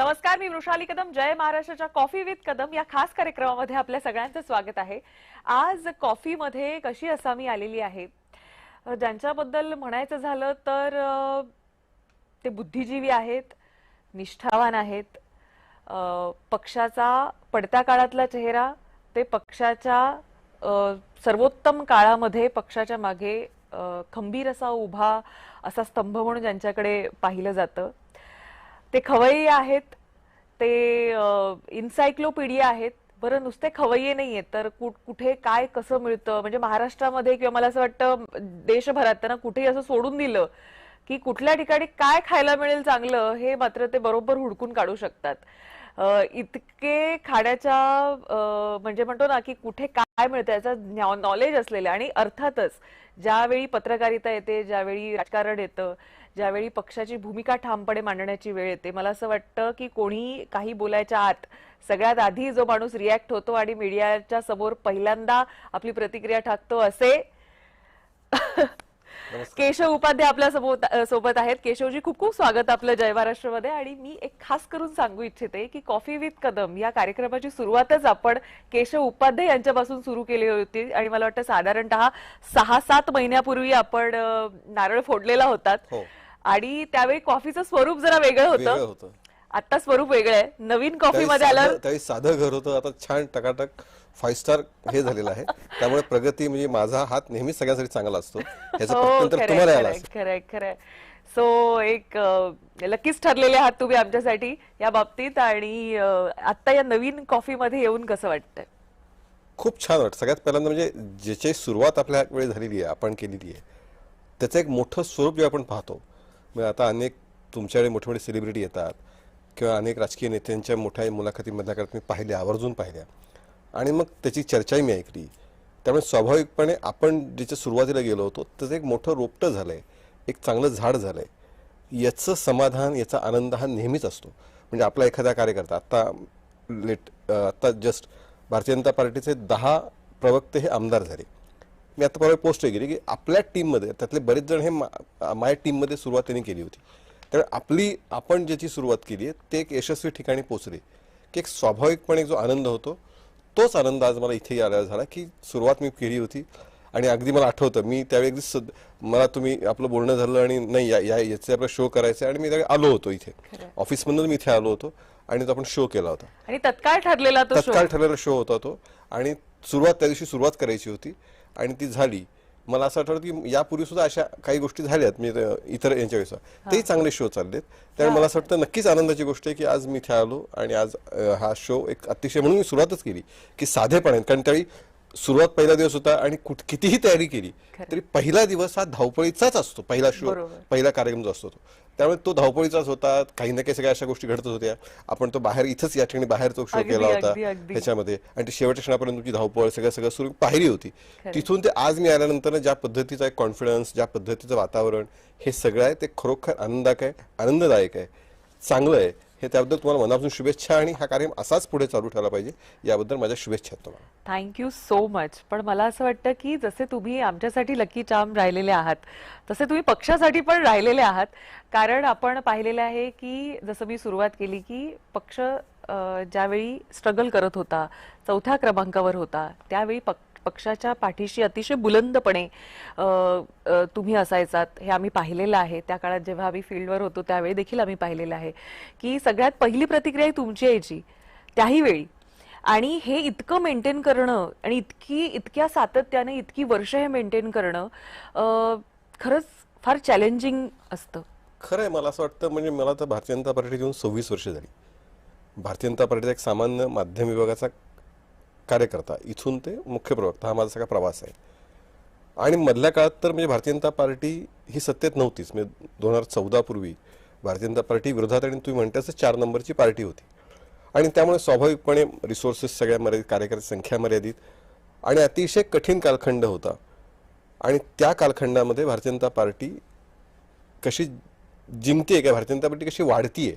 नमस्कार, मी वृषाली कदम. जय महाराष्ट्राच्या coffee with Kadam या खास कार्यक्रमामध्ये आपल्या सगळ्यांचं स्वागत आहे. आज कॉफीमध्ये कशी असामी आलेली आहे, ज्यांच्याबद्दल म्हणायचं झालं तर ते बुद्धिजीवी आहेत, निष्ठावान आहेत, पक्षाचा पडत्या काळातला चेहरा, ते पक्षाच्या सर्वोत्तम काळामध्ये पक्षाच्या मागे खंबीर असा उभा असा स्तंभ म्हणून ज्यांच्याकडे पाहिलं जातं, ते खवय्ये आहेत, ते इन्सायक्लोपीडिया आहेत. बरं, नुसते खवय्ये नाहीयेत तर कुठे काय कसं मिळतं, म्हणजे महाराष्ट्रामध्ये किंवा मला असं वाटतं देशभरात त्यांना कुठेही असं सोडून दिलं की कुठल्या ठिकाणी काय खायला मिळेल चांगलं हे मात्र ते बरोबर हुडकून काढू शकतात. इतके खाण्याच्या म्हणजे म्हणतो ना की कुठे काय मिळतं याचा नॉलेज असलेले, आणि अर्थातच ज्यावेळी पत्रकारिता येते, ज्यावेळी राजकारण येतं, ज्यावेळी पक्षाची भूमिका ठामपणे मांडण्याची वेळ येते, मला असं वाटतं की कोणी काही बोलायच्या आत सगळ्यात आधी जो माणूस रिॲक्ट होतो आणि मीडियाच्या समोर पहिल्यांदा आपली प्रतिक्रिया टाकतो असे केशव उपाध्याय आपल्या सोबत आहेत. केशवजी, खूप खूप स्वागत आपलं जय महाराष्ट्रमध्ये. आणि मी एक खास करून सांगू इच्छिते की कॉफी विथ कदम या कार्यक्रमाची सुरुवातच आपण केशव उपाध्याय यांच्यापासून सुरू केली होती, आणि मला वाटतं साधारणतः 6-7 महिन्यापूर्वी आपण नारळ फोडलेला होता. आणि त्यावेळी कॉफीचं स्वरूप जरा वेगळं होतं. आता स्वरूप वेगळं आहे, नवीन कॉफी मध्ये आलं. त्यावेळी साधं घर होतं, आता छान टकाटक 5 स्टार हे झालेलं आहे. त्यामुळे प्रगती म्हणजे माझा हात नेहमी सगळ्यांसाठी चांगला असतो, याचं प्रत्यंतर तुम्हाला आलं असेल. खरंय खरंय. सो एक लकीच ठरलेले आहात तुम्ही आमच्यासाठी या बाबतीत. आणि आता या नवीन कॉफी मध्ये येऊन कसं वाटतंय? खूप छान वाटतं. सगळ्यात पहिल्यांदा म्हणजे ज्याची सुरुवात आपल्या वेळी झालेली आहे, आपण केलेली आहे, त्याचं एक मोठं स्वरूप जे आपण पाहतो. म्हणजे आता अनेक तुमच्याकडे मोठे मोठे सेलिब्रिटी येतात किंवा अनेक राजकीय नेत्यांच्या मोठ्या मुलाखतीमधल्या करत मी पाहिल्या, आवर्जून पाहिल्या, आणि मग त्याची चर्चाही मी ऐकली. त्यामुळे स्वाभाविकपणे आपण ज्याच्या सुरुवातीला गेलो होतो त्याचं एक मोठं रोपटं झालंय, एक चांगलं झाड झालंय. याचं समाधान, याचा आनंद हा नेहमीच असतो. म्हणजे आपला एखादा कार्यकर्ता आता जस्ट भारतीय जनता पार्टीचे 10 प्रवक्ते हे आमदार झाले. मी आता परवा पोस्ट केली की आपल्या टीममध्ये त्यातले बरेच जण हे माझ्या टीममध्ये सुरुवात त्यांनी केली होती. त्यामुळे आपण ज्याची सुरुवात केली आहे ते एक यशस्वी ठिकाणी पोहोचले की एक स्वाभाविकपणे जो आनंद होतो तोच आनंद आज मला इथे आल्यावर झाला की सुरुवात मी केली होती. आणि अगदी मला आठवतं, मी त्यावेळी मला तुम्ही आपलं बोलणं झालं आणि नाही याचे आपला शो करायचा, आणि मी त्यावेळी आलो होतो इथे ऑफिसमधून, मी इथे आलो होतो आणि तो आपण शो केला होता. आणि तत्काळ ठरलेला शो होता तो. आणि त्या दिवशी सुरुवात करायची होती आणि ती झाली. मला असं आठवतं की यापूर्वी सुद्धा अशा काही गोष्टी झाल्यात, मी इतर यांच्या वेळेस तेही चांगले शो चाललेत. त्यामुळे मला असं वाटतं नक्कीच आनंदाची गोष्ट आहे की आज मी इथे आलो आणि आज हा शो एक अतिशय, म्हणून मी सुरुवातच केली की साधेपणे, कारण त्यावेळी सुरुवात पहिला दिवस होता आणि कितीही तयारी केली तरी पहिला दिवस हा धावपळीचाच असतो. पहिला शो, पहिला कार्यक्रम जो असतो तो, त्यामुळे तो धावपळीचाच होता. काही ना काही सगळ्या अशा गोष्टी घडतच होत्या. आपण तो बाहेर इथंच या ठिकाणी बाहेर तो शो केला होता त्याच्यामध्ये, आणि शेवटच्या क्षणापर्यंत तुमची धावपळ सगळं सुरू पाहिली होती. तिथून ते आज मी आल्यानंतर ज्या पद्धतीचा एक कॉन्फिडन्स, ज्या पद्धतीचं वातावरण, हे सगळं आहे ते खरोखर आनंददायक आहे, चांगलं आहे. हे त्याबद्दल तुम्हाला मनापासून शुभेच्छा, आणि हा कार्यक्रम असाच पुढे चालू ठेवला पाहिजे याबद्दल माझ्या शुभेच्छा आहेत तुम्हाला. Thank you so much. पण मला असं वाटतं की जसे तुम्ही आमच्यासाठी लकी चार्म राहिलेले आहात तसे तुम्ही पक्षासाठी पण राहिलेले आहात. कारण आपण पाहिलेलं आहे की जसं मी सुरुवात केली की पक्ष ज्यावेळी स्ट्रगल करत होता, 4थ्या क्रमांकावर होता, त्यावेळी पक्षाच्या पाठीशी अतिशय बुलंदपणे तुम्ही असायचात. हे आम्ही पाहिलेलं आहे. त्या काळात जेव्हा आम्ही फील्डवर होतो त्यावेळी देखील आम्ही पाहिलेलं आहे की सगळ्यात पहिली प्रतिक्रिया तुमची यायची त्याही वेळी. आणि हे इतकं मेंटेन करणं आणि इतक्या सातत्याने इतकी वर्ष हे मेंटेन करणं खरंच फार चॅलेंजिंग असतं. खरं आहे. मला असं वाटतं, म्हणजे मला तर भारतीय जनता पार्टी घेऊन 26 वर्ष झाली. भारतीय जनता पार्टीचा एक सामान्य माध्यम विभागाचा कार्यकर्ता इथून ते मुख्य प्रवक्ता, हा माझा सगळा प्रवास आहे. आणि मधल्या काळात तर म्हणजे भारतीय जनता पार्टी ही सत्तेत नव्हतीच. म्हणजे 2014 पूर्वी भारतीय जनता पार्टी विरोधात, आणि तुम्ही म्हणता 4 नंबरची पार्टी होती. आणि त्यामुळे स्वाभाविकपणे रिसोर्सेस सगळ्या मर्यादित, कार्यकर्ते संख्या मर्यादित, आणि अतिशय कठीण कालखंड होता. आणि त्या कालखंडामध्ये भारतीय जनता पार्टी कशी जिंकते का, भारतीय जनता पार्टी कशी वाढतीये,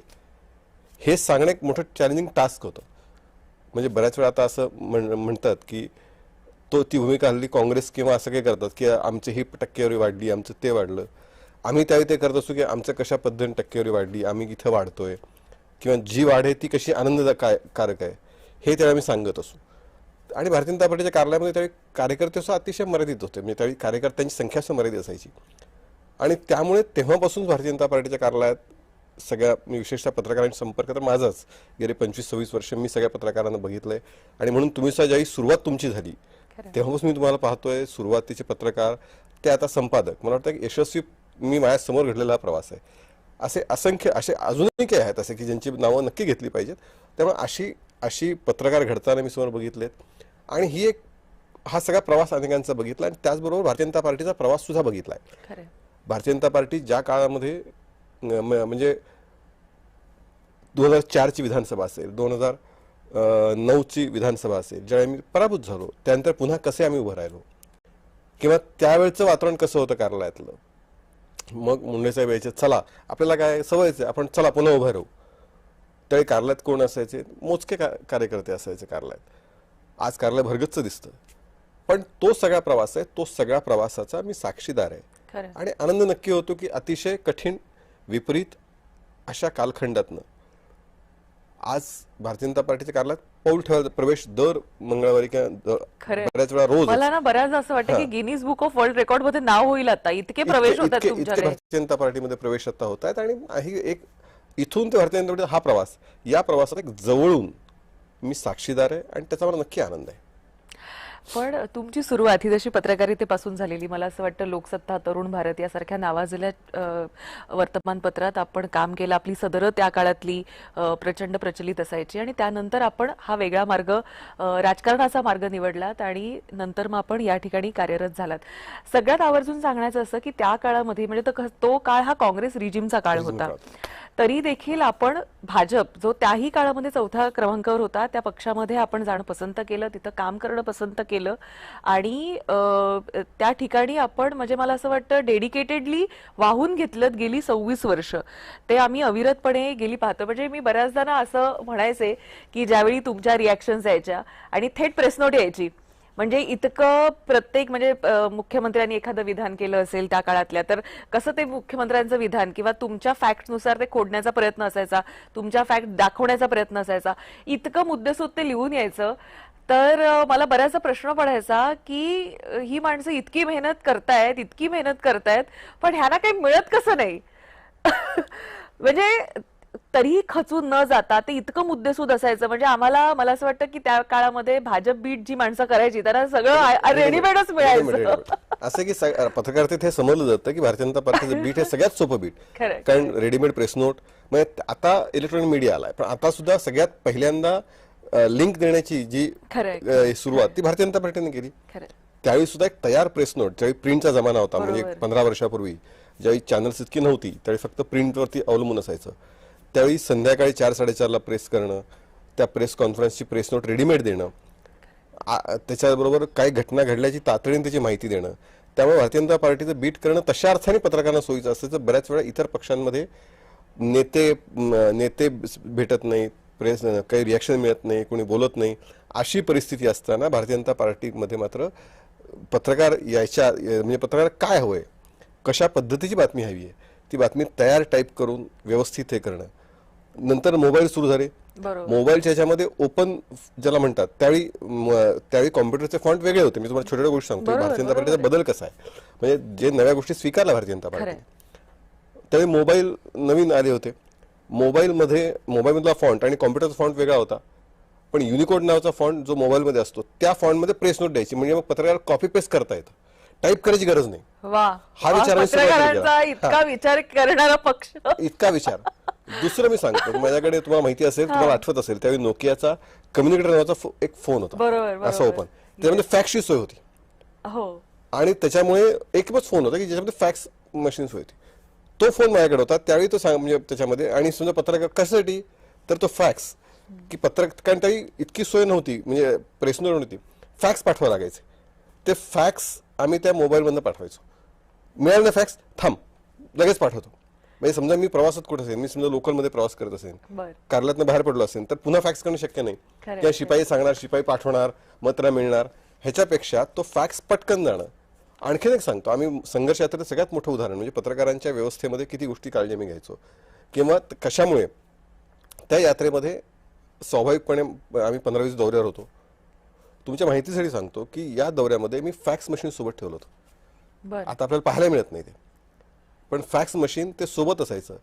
हे सांगणं एक मोठं चॅलेंजिंग टास्क होतं. म्हणजे बऱ्याच वेळा आता असं म्हणतात की ती भूमिका हल्ली काँग्रेस किंवा असं काही करतात की आमची ही टक्केवारी वाढली, आमचं ते वाढलं. आम्ही त्यावेळी ते करत असतो की आमचं कशा पद्धतीने टक्केवारी वाढली, आम्ही इथं वाढतोय. किंवा जी वाढ आहे ती कशी आनंदकारक आहे हे त्यावेळी आम्ही सांगत असू. आणि भारतीय जनता पार्टीच्या कार्यालयामध्ये त्यावेळी कार्यकर्ते सुद्धा अतिशय मर्यादित होते, म्हणजे त्यावेळी कार्यकर्त्यांची संख्या सुद्धा मर्यादित असायची. आणि त्यामुळे तेव्हापासून भारतीय जनता पार्टीच्या कार्यालयात सगळ्या, मी विशेषतः पत्रकारांशी संपर्क तर माझाच गेले 25-26 वर्ष मी सगळ्या पत्रकारांना बघितलंय. आणि म्हणून तुम्ही सुद्धा ज्यावेळी सुरुवात तुमची झाली तेव्हापासून मी तुम्हाला पाहतोय, सुरुवातीचे पत्रकार ते आता संपादक. मला वाटतं की यशस्वी मी माझ्या समोर घडलेला हा प्रवास आहे. असे असंख्य असे अजूनही काही आहेत असे की ज्यांची नावं नक्की घेतली पाहिजेत. त्यामुळे अशी अशी पत्रकार घडताना मी समोर बघितलेत. आणि ही एक हा सगळा प्रवास अनेकांचा बघितला आणि त्याचबरोबर भारतीय जनता पार्टीचा प्रवास सुद्धा बघितलाय. भारतीय जनता पार्टी ज्या काळामध्ये म्हणजे 2004ची विधानसभा असेल, 2009ची विधानसभा असेल, ज्यावेळी मी पराभूत झालो, त्यानंतर पुन्हा कसे आम्ही उभं राहिलो, किंवा त्यावेळचं वातावरण कसं होतं कार्यालयातलं. मग मुंडे साहेब यायचे, चला आपल्याला काय सवयच आहे, आपण चला पुन्हा उभं राहू. त्यावेळी कार्यालयात कोण असायचे? मोजके कार्यकर्ते असायचे कार्यालयात. आज कार्यालय भरगच्च दिसतं. पण तो सगळा प्रवास आहे, तो सगळ्या प्रवासाचा मी साक्षीदार आहे. आणि आनंद नक्की होतो की अतिशय कठीण विपरीत अशा कालखंडातनं आज भारतीय जनता पार्टीच्या कार्यालयात पाऊल ठेवायला प्रवेश दर मंगळवारी किंवा बऱ्याच वेळा रोज. मला ना बऱ्याच असं वाटतं की Guinness book of world record मध्ये नाव होईल आता. इतके प्रवेश होतात तुमच्याकडे. भारतीय जनता पार्टीमध्ये प्रवेश आता होत आहेत. आणि ही एक इथून ते भारतीय जनता पार्टीचा हा प्रवास, या प्रवासात एक जवळून मी साक्षीदार आहे आणि त्याचा मला नक्की आनंद आहे. पण तुमची सुरुवात ही जशी पत्रकारितेपासून झालेली, मला असं वाटतं लोकसत्ता, तरुण भारत यासारख्या नावाजलेल्या वर्तमानपत्रात आपण काम केलं. आपली सदरं त्या काळातली प्रचंड प्रचलित असायची. आणि त्यानंतर आपण हा वेगळा मार्ग, राजकारणाचा मार्ग निवडलात आणि नंतर मग आपण या ठिकाणी कार्यरत झालात. सगळ्यात आवर्जून सांगण्याचं असं की त्या काळामध्ये, म्हणजे तो काळ हा काँग्रेस रिजिमचा काळ होता, तरी देखील आपण भाजप, जो त्याही काळामध्ये 4थ्या क्रमांकावर होता, त्या पक्षामध्ये आपण जाणं पसंत केलं, तिथं काम करणं पसंत केलं. आणि त्या ठिकाणी आपण, म्हणजे मला असं वाटतं, डेडिकेटेडली वाहून घेतलं गेली 26 वर्ष. ते आम्ही अविरतपणे गेली पाहतो. म्हणजे मी बऱ्याचदा ना असं म्हणायचे की ज्यावेळी तुमच्या रिॲक्शन्स यायच्या आणि थेट प्रेस नोट यायची, म्हणजे इतकं प्रत्येक, म्हणजे मुख्यमंत्र्यांनी एखादं विधान केलं असेल त्या काळातल्या, तर कसं ते मुख्यमंत्र्यांचं विधान किंवा तुमच्या फॅक्टनुसार ते खोडण्याचा प्रयत्न असायचा, तुमच्या फॅक्ट दाखवण्याचा प्रयत्न असायचा, इतकं मुद्देसूद ते लिहून यायचं. तर मला बराचसा प्रश्न पडायचा की ही माणसं इतकी मेहनत करतायत, पण ह्यांना काही मिळत कसं नाही. म्हणजे तरीही खचून न जाता ते इतकं मुद्देसूद असायचं. म्हणजे आम्हाला, मला असं वाटतं की त्या काळामध्ये भाजप बीट जी माणसं करायची त्यांना सगळं रेडीमेडच मिळायचं. असं की पत्रकारितेत हे समजलं जातं की भारतीय जनता पार्टीचं बीट हे सगळ्यात सोपं बीट, कारण रेडीमेड प्रेस नोट. म्हणजे आता इलेक्ट्रॉनिक मीडिया आलाय, पण आता सुद्धा सगळ्यात पहिल्यांदा लिंक देण्याची जी सुरुवात ती भारतीय जनता पार्टीने केली. त्यावेळी सुद्धा एक तयार प्रेस नोट, ज्यावेळी प्रिंटचा जमाना होता, म्हणजे 15 वर्षापूर्वी ज्यावेळी चॅनल्स इतकी नव्हती, त्यावेळी फक्त प्रिंटवरती अवलंबून असायचं, त्यावेळी संध्याकाळी 4-4:30ला प्रेस करणं, त्या प्रेस कॉन्फरन्सची प्रेस नोट रेडीमेड देणं, त्याच्याबरोबर काही घटना घडल्याची तातडीने त्याची माहिती देणं. त्यामुळे भारतीय जनता पार्टीचं बीट करणं तशा अर्थाने पत्रकारांना सोयीचं असायचं. बऱ्याच वेळा इतर पक्षांमध्ये नेते भेटत नाहीत, प्रेस काही रिॲक्शन मिळत नाही, कोणी बोलत नाही, अशी परिस्थिती असताना भारतीय जनता पार्टीमध्ये मात्र पत्रकार यायच्या, म्हणजे पत्रकार काय हवंय, कशा पद्धतीची बातमी हवी आहे, ती बातमी तयार टाईप करून व्यवस्थित हे करणं. नंतर मोबाईल सुरू झाले, मोबाईलच्या ह्याच्यामध्ये ओपन ज्याला म्हणतात, त्यावेळी कॉम्प्युटरचे फॉन्ट वेगळे होते. मी तुम्हाला छोट्या गोष्टी सांगतो, भारतीय जनता पार्टीचा बदल कसा आहे, म्हणजे जे नव्या गोष्टी स्वीकारल्या भारतीय जनता पार्टी, त्यावेळी मोबाईल नवीन आले होते. मोबाईलमधला फॉन्ट आणि कॉम्प्युटरचा फॉन्ट वेगळा होता, पण युनिकोड नावाचा फॉन्ट जो मोबाईलमध्ये असतो त्या फॉन्टमध्ये प्रेस नोट द्यायची, म्हणजे मग पत्रकार कॉपी पेस्ट करता येतं, टाईप करायची गरज नाही. हा विचार इतका विचार करणारा पक्ष, इतका विचार. दुसरं मी सांगतो, माझ्याकडे तुम्हाला माहिती असेल, तुम्हाला आठवत असेल, त्यावेळी नोकियाचा कम्युनिकेटर नावाचा एक फोन होता, असं ओपन, त्यामध्ये फॅक्सची सोय होती. आणि त्याच्यामुळे एकच फोन होता की ज्याच्यामध्ये फॅक्स मशीन्स होती. तो फोन माझ्याकडे होता त्यावेळी, तो म्हणजे त्याच्यामध्ये. आणि समजा पत्रकार कशासाठी, तर तो फॅक्स, की कारण त्यावेळी इतकी सोय नव्हती, म्हणजे प्रेस नोट नव्हती, फॅक्स पाठवावं लागायचे. ते फॅक्स आम्ही त्या मोबाईलमधनं पाठवायचो. मिळालं फॅक्स, थांब लगेच पाठवतो. म्हणजे समजा मी प्रवासात कुठे असेल, मी समजा लोकलमध्ये प्रवास करत असेल, कार्यालयातनं बाहेर पडलो असेल, तर पुन्हा फॅक्स करणं शक्य नाही. किंवा शिपाई सांगणार, शिपाई पाठवणार, मग त्याला मिळणार. ह्याच्यापेक्षा तो फॅक्स पटकन जाणं. आणखीन एक सांगतो, आम्ही संघर्ष यात्रेचं सगळ्यात मोठं उदाहरण म्हणजे पत्रकारांच्या व्यवस्थेमध्ये किती गोष्टी काळजी आम्ही घ्यायचो, किंवा कशामुळे त्या यात्रेमध्ये स्वाभाविकपणे आम्ही 15-20 दौऱ्यावर होतो. तुमच्या माहितीसाठी सांगतो की या दौऱ्यामध्ये मी फॅक्स मशीन सोबत ठेवलं होतं. बर आता आपल्याला पाहायला मिळत नाही ते, पण फॅक्स मशीन ते सोबत असायचं.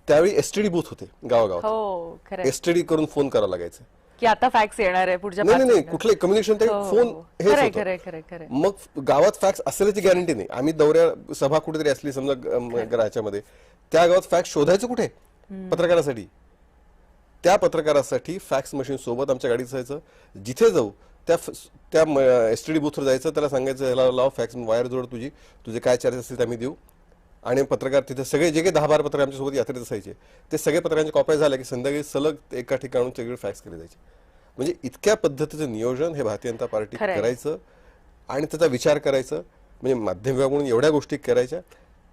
त्यावेळी एसटीडी बूथ होते गावागावात. हो खरं एसटीडी करून फोन करावं लागायचं. की आता फॅक्स येणार आहे पुढच्या नाही 5 नाही नाही, मिनिटात. कुठलंही कम्युनिकेशन ते हो, हो, फोन हो. हेच खरंय होतं. खरंय खरंय खरंय. मग गावात फॅक्स असल्याची गॅरंटी नाही. आम्ही दौऱ्या सभा कुठेतरी असली समजा घराच्यामध्ये, त्या गावात फॅक्स शोधायचं कुठे? पत्रकारासाठी. त्या पत्रकारासाठी फॅक्स मशीन सोबत आमच्या गाडीत असायचं. जिथे जाऊ त्या एसटीडी बूथवर जायचं, त्याला सांगायचं ह्याला लाव फॅक्स वायर जोड, तुझे काय चार्जेस असतील ते आम्ही देऊ. आणि पत्रकार तिथे सगळे जे काही 10-12 पत्रकार आमच्यासोबत यात्रेत असायचे, ते सगळे पत्रकारांच्या कॉप्या झाल्या की संध्याकाळी सलग एका ठिकाणून सगळे फॅक्स केले जायचे. म्हणजे इतक्या पद्धतीचं नियोजन हे भारतीय जनता पार्टी खरंय. करायचं आणि त्याचा विचार करायचं. म्हणजे माध्यम विभाग म्हणून एवढ्या गोष्टी करायच्या,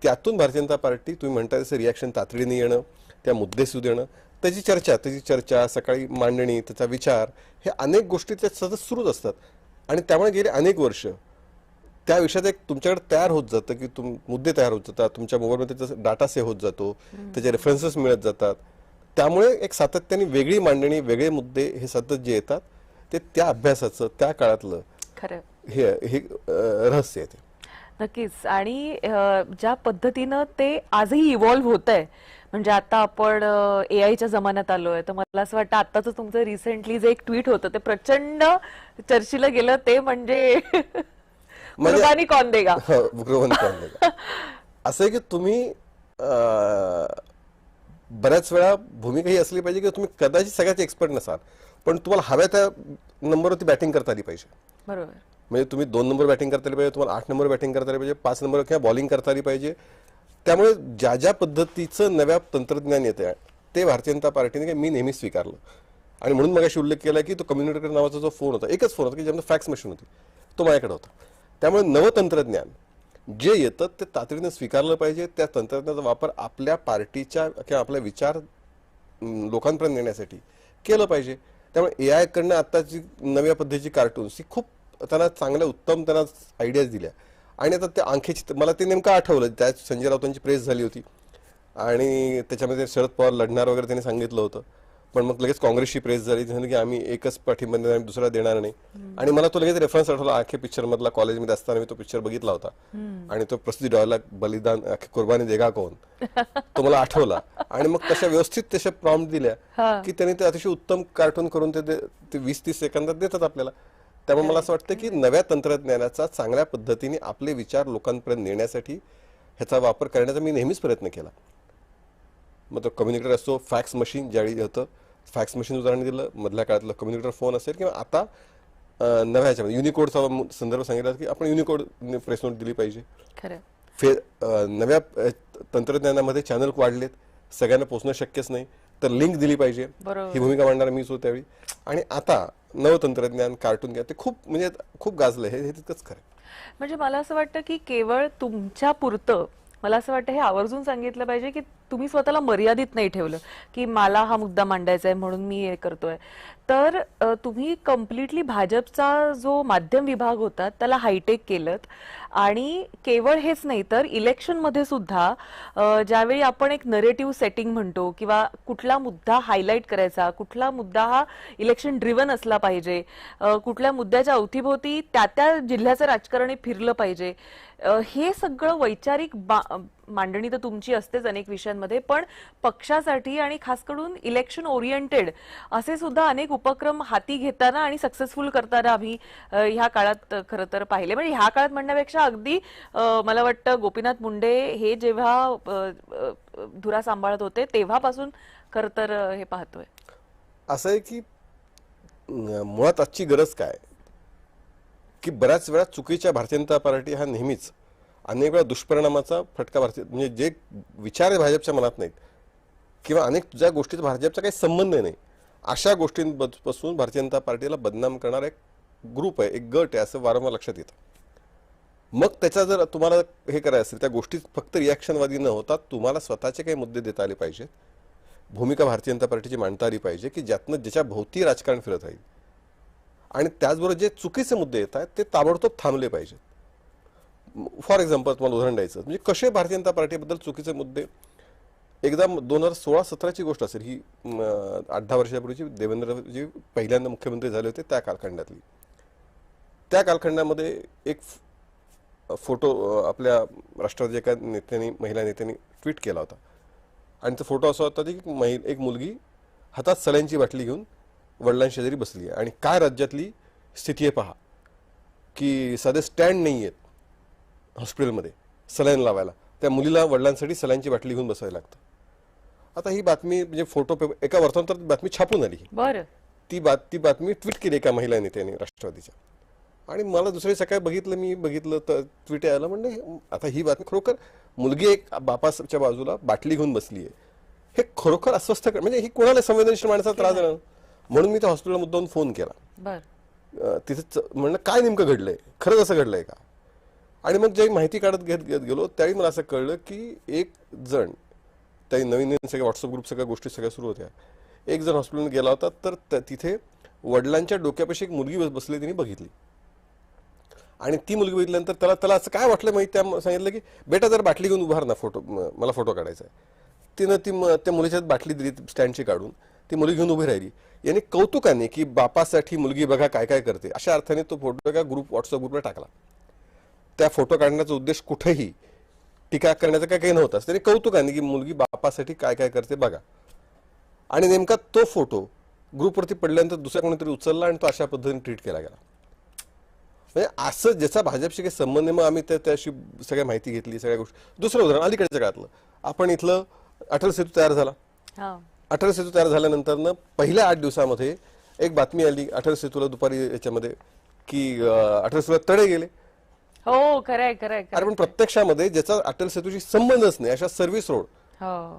त्यातून भारतीय जनता पार्टी तुम्ही म्हणताय तसं रिॲक्शन तातडीने येणं, त्या मुद्देसू देणं, त्याची चर्चा, सकाळी मांडणी, त्याचा विचार, हे अनेक गोष्टी त्या सतत सुरूच असतात. आणि त्यामुळे गेले अनेक वर्ष त्या विषयात एक तुमच्याकडे तयार होत जातं की मुद्दे तयार होत जातात, तुमच्या मोबाईलमध्ये त्याचा डाटा सेव्ह होत जातो, त्याचे रेफरन्सेस मिळत जातात. त्यामुळे एक सातत्याने वेगळी मांडणी, वेगळे मुद्दे हे सतत जे येतात, ते त्या अभ्यासाचं त्या काळातलं खरं हे रहस्य आहे ते. नक्कीच. आणि ज्या पद्धतीनं ते आजही इव्हॉल्व्ह होत आहे, म्हणजे आता आपण एआयच्या जमान्यात आलोय, तर मला असं वाटतं आताच तुमचं रिसेंटली जे एक ट्विट होतं ते प्रचंड चर्चेला गेलं, ते म्हणजे कुर्बानी कौन देगा. गृहण कौन देगा. असं आहे की तुम्ही बऱ्याच वेळा भूमिका ही असली पाहिजे की तुम्ही कदाचित सगळ्यात एक्सपर्ट नसाल, पण तुम्हाला हव्या त्या नंबरवरती बॅटिंग करता आली पाहिजे. बरोबर. म्हणजे तुम्ही 2 नंबर बॅटिंग करता आली पाहिजे, तुम्हाला 8 नंबर बॅटिंग करता आली पाहिजे, 5 नंबर किंवा बॉलिंग करता आली पाहिजे. त्यामुळे ज्या ज्या पद्धतीचं नव्या तंत्रज्ञान येतं ते भारतीय जनता पार्टीने मी नेहमी स्वीकारलं. आणि म्हणून मगाशी उल्लेख केला की तो कम्युनिकेटर नावाचा जो फोन होता, एकच फोन होता की ज्यामध्ये फॅक्स मशीन होती, तो माझ्याकडे होता. त्यामुळे नवं तंत्रज्ञान जे येतं ते तातडीनं स्वीकारलं पाहिजे. त्या तंत्रज्ञानाचा वापर आपल्या पार्टीच्या किंवा आपले विचार लोकांपर्यंत नेण्यासाठी केलं पाहिजे. त्यामुळे एआय कडनं आताची नव्या पद्धतीची कार्टून्स ही खूप त्यांना चांगल्या उत्तम त्यांना आयडियाज दिल्या. आणि आता त्या अंकेची मला ते नेमकं आठवलं, त्यात संजय राऊतांची प्रेस झाली होती आणि त्याच्यामध्ये शरद पवार लढणार वगैरे त्यांनी सांगितलं होतं. पण मग लगेच काँग्रेसची प्रेस झाली, त्यांनी की आम्ही एकच पाठिंबा देणार, आम्ही दुसरा देणार नाही. आणि मला तो लगेच रेफरन्स आठवला, आखे पिक्चर मधला, कॉलेजमध्ये असताना मी तो पिक्चर बघितला होता आणि तो प्रसिद्ध डायलॉग बलिदान कुर्बानी देगा कौन, तो मला आठवला. आणि मग तशा व्यवस्थित तशा प्रॉम्प्ट दिल्या की त्यांनी ते अतिशय उत्तम कार्टून करून ते 20-30 सेकंदात देतात आपल्याला. त्यामुळे मला असं वाटतं की नव्या तंत्रज्ञानाचा चांगल्या पद्धतीने आपले विचार लोकांपर्यंत नेण्यासाठी ह्याचा वापर करण्याचा मी नेहमीच प्रयत्न केला. मग तो कम्युनिकेटर असतो, फॅक्स मशीन ज्यावेळी होतं, फॅक्स मशीन उदाहरण दिलं, मधल्या काळातलं कम्युनिकेटर फोन असेल, किंवा आता नव्या ह्याच्यामध्ये युनिकोडचा संदर्भ सांगितला की आपण युनिकोड प्रेस नोट दिली पाहिजे. नव्या तंत्रज्ञानामध्ये चॅनल वाढलेत, सगळ्यांना पोहोचणं शक्यच नाही, तर लिंक दिली पाहिजे. ही भूमिका मांडणारा मीच होतो त्यावेळी. आणि आता नवं तंत्रज्ञान, कार्टून घ्या, ते खूप गाजलंय, हे तितकंच खरं. म्हणजे मला असं वाटतं की केवळ तुमच्या पुरतं, मला असं वाटतं हे आवर्जून सांगितलं पाहिजे की तुम्ही स्वतःला मर्यादित नाही ठेवलं की मला हा मुद्दा मांडायचा आहे म्हणून मी हे करतोय. तर तुम्ही कम्प्लिटली भाजपचा जो माध्यम विभाग होता त्याला हायटेक केलं. आणि केवळ हेच नाही तर इलेक्शनमध्ये सुद्धा ज्यावेळी आपण एक नरेटिव्ह सेटिंग म्हणतो किंवा कुठला मुद्दा हायलाईट करायचा, कुठला मुद्दा हा इलेक्शन ड्रिव्हन असला पाहिजे, कुठल्या मुद्द्याच्या अवतीभोवती त्या जिल्ह्याचं राजकारण फिरलं पाहिजे, हे सगळं वैचारिक मांडणी तर तुमची असतेच अनेक विषयांमध्ये, पण पक्षासाठी आणि खास करून इलेक्शन ओरिएंटेड असे सुद्धा अनेक उपक्रम हाती घेताना आणि सक्सेसफुल करताना आम्ही ह्या काळात खरं तर पाहिले. म्हणजे ह्या काळात म्हणण्यापेक्षा अगदी मला वाटतं गोपीनाथ मुंडे हे जेव्हा धुरा सांभाळत होते तेव्हापासून खरं तर हे पाहतोय. असं आहे की मुळात आजची गरज काय की बऱ्याच वेळा चुकीच्या भारतीय जनता पार्टी हा नेहमीच अनेक वेळा दुष्परिणामाचा फटका भारतीय, म्हणजे जे विचार भाजपच्या मनात नाहीत किंवा अनेक ज्या गोष्टीचा भाजपचा काही संबंध नाही, अशा गोष्टींपासून भारतीय जनता पार्टीला बदनाम करणारा एक ग्रुप आहे, एक गट आहे, असं वारंवार लक्षात येतं. मग त्याचा जर तुम्हाला हे करायचं असेल, त्या गोष्टीत फक्त रिॲक्शनवादी न होता तुम्हाला स्वतःचे काही मुद्दे देता आले पाहिजेत, भूमिका भारतीय जनता पार्टीची मांडता आली पाहिजे की ज्याच्या भोवती राजकारण फिरत राहील. आणि त्याचबरोबर जे चुकीचे मुद्दे येत आहेत ते ताबडतोब थांबले पाहिजेत. फॉर एक्झाम्पल तुम्हाला उदाहरण द्यायचं म्हणजे कसे भारतीय जनता पार्टीबद्दल चुकीचे मुद्दे एकदा 2016-17ची गोष्ट असेल ही, 8-10 वर्षापूर्वीची, देवेंद्रजी पहिल्यांदा मुख्यमंत्री झाले होते त्या कालखंडातली. त्या कालखंडामध्ये एक फोटो आपल्या राष्ट्रवादी एका नेत्यांनी, महिला नेत्यांनी ट्विट केला होता. आणि तो फोटो असा होता की एक मुलगी हातात सलाईनची बाटली घेऊन वडिलांशेजारी बसली आहे. आणि काय राज्यातली स्थिती आहे पहा, की साधे स्टँड नाही आहेत हॉस्पिटलमध्ये सलाईन लावायला, त्या मुलीला वडिलांसाठी सलाईनची बाटली घेऊन बसायला लागतं. आता ही बातमी म्हणजे फोटो एका वर्तमानपत्रात बातमी छापून आली. बरं. ती बातमी ट्विट केली एका महिला नेत्याने राष्ट्रवादीच्या. आणि मला दुसरी सकाळी मी बघितलं तर ट्विट यायला, म्हणजे आता ही बातमी खरोखर, मुलगी एक बापाच्या बाजूला बाटली घेऊन बसली आहे, हे खरोखर अस्वस्थ म्हणजे ही कोणाला संवेदनशील माणसाला त्रास देणार. म्हणून मी त्या हॉस्पिटलला मुद्दाम फोन केला. तिथे म्हणलं काय नेमकं घडलंय, खरंच असं घडलंय का. आणि मग जेव्हा माहिती काढत घेत गेलो त्यावेळी मला असं कळलं की एक जण, त्याही नवीन सगळे व्हॉट्सअप ग्रुप सगळ्या गोष्टी सगळ्या सुरू होत्या, एक जण हॉस्पिटलमध्ये गेला होता, तर तिथे वडिलांच्या डोक्यापाशी एक मुलगी बसली, तिने बघितली. आणि ती मुलगी बघितल्यानंतर त्याला असं काय वाटलं माहिती, त्या सांगितलं की बेटा जर बाटली घेऊन उभार ना, मला फोटो काढायचा आहे. तिनं त्या मुलीच्या बाटली दिली स्टँडची काढून, ती मुलगी घेऊन उभी राहिली. याने कौतुकाने की बापासाठी मुलगी बघा काय काय करते, अशा अर्थाने तो फोटो एका व्हॉट्सअप ग्रुपला टाकला. त्या फोटो काढण्याचा उद्देश कुठेही टीका करण्याचा काही नव्हता, त्याने कौतुकाने की मुलगी बापासाठी काय काय करते बघा. आणि नेमका तो फोटो ग्रुपवरती पडल्यानंतर दुसऱ्या कोणीतरी उचलला आणि तो अशा पद्धतीने ट्रीट केला गेला. म्हणजे असं ज्याचा भाजपशी काही संबंध आहे, मग आम्ही त्याशी सगळ्या माहिती घेतली, सगळ्या गोष्टी. दुसरं उदाहरण अलीकडच्या काळातलं, आपण इथलं अटल सेतू तयार झाला. अटल सेतू तयार झाल्यानंतर पहिल्या 8 दिवसामध्ये एक बातमी आली अटल सेतूला दुपारी याच्यामध्ये की अटल सेतूला तडे गेले. हो, खरंय खरंय. अरे पण प्रत्यक्षामध्ये ज्याचा अटल सेतूशी संबंधच नाही, अशा सर्व्हिस रोड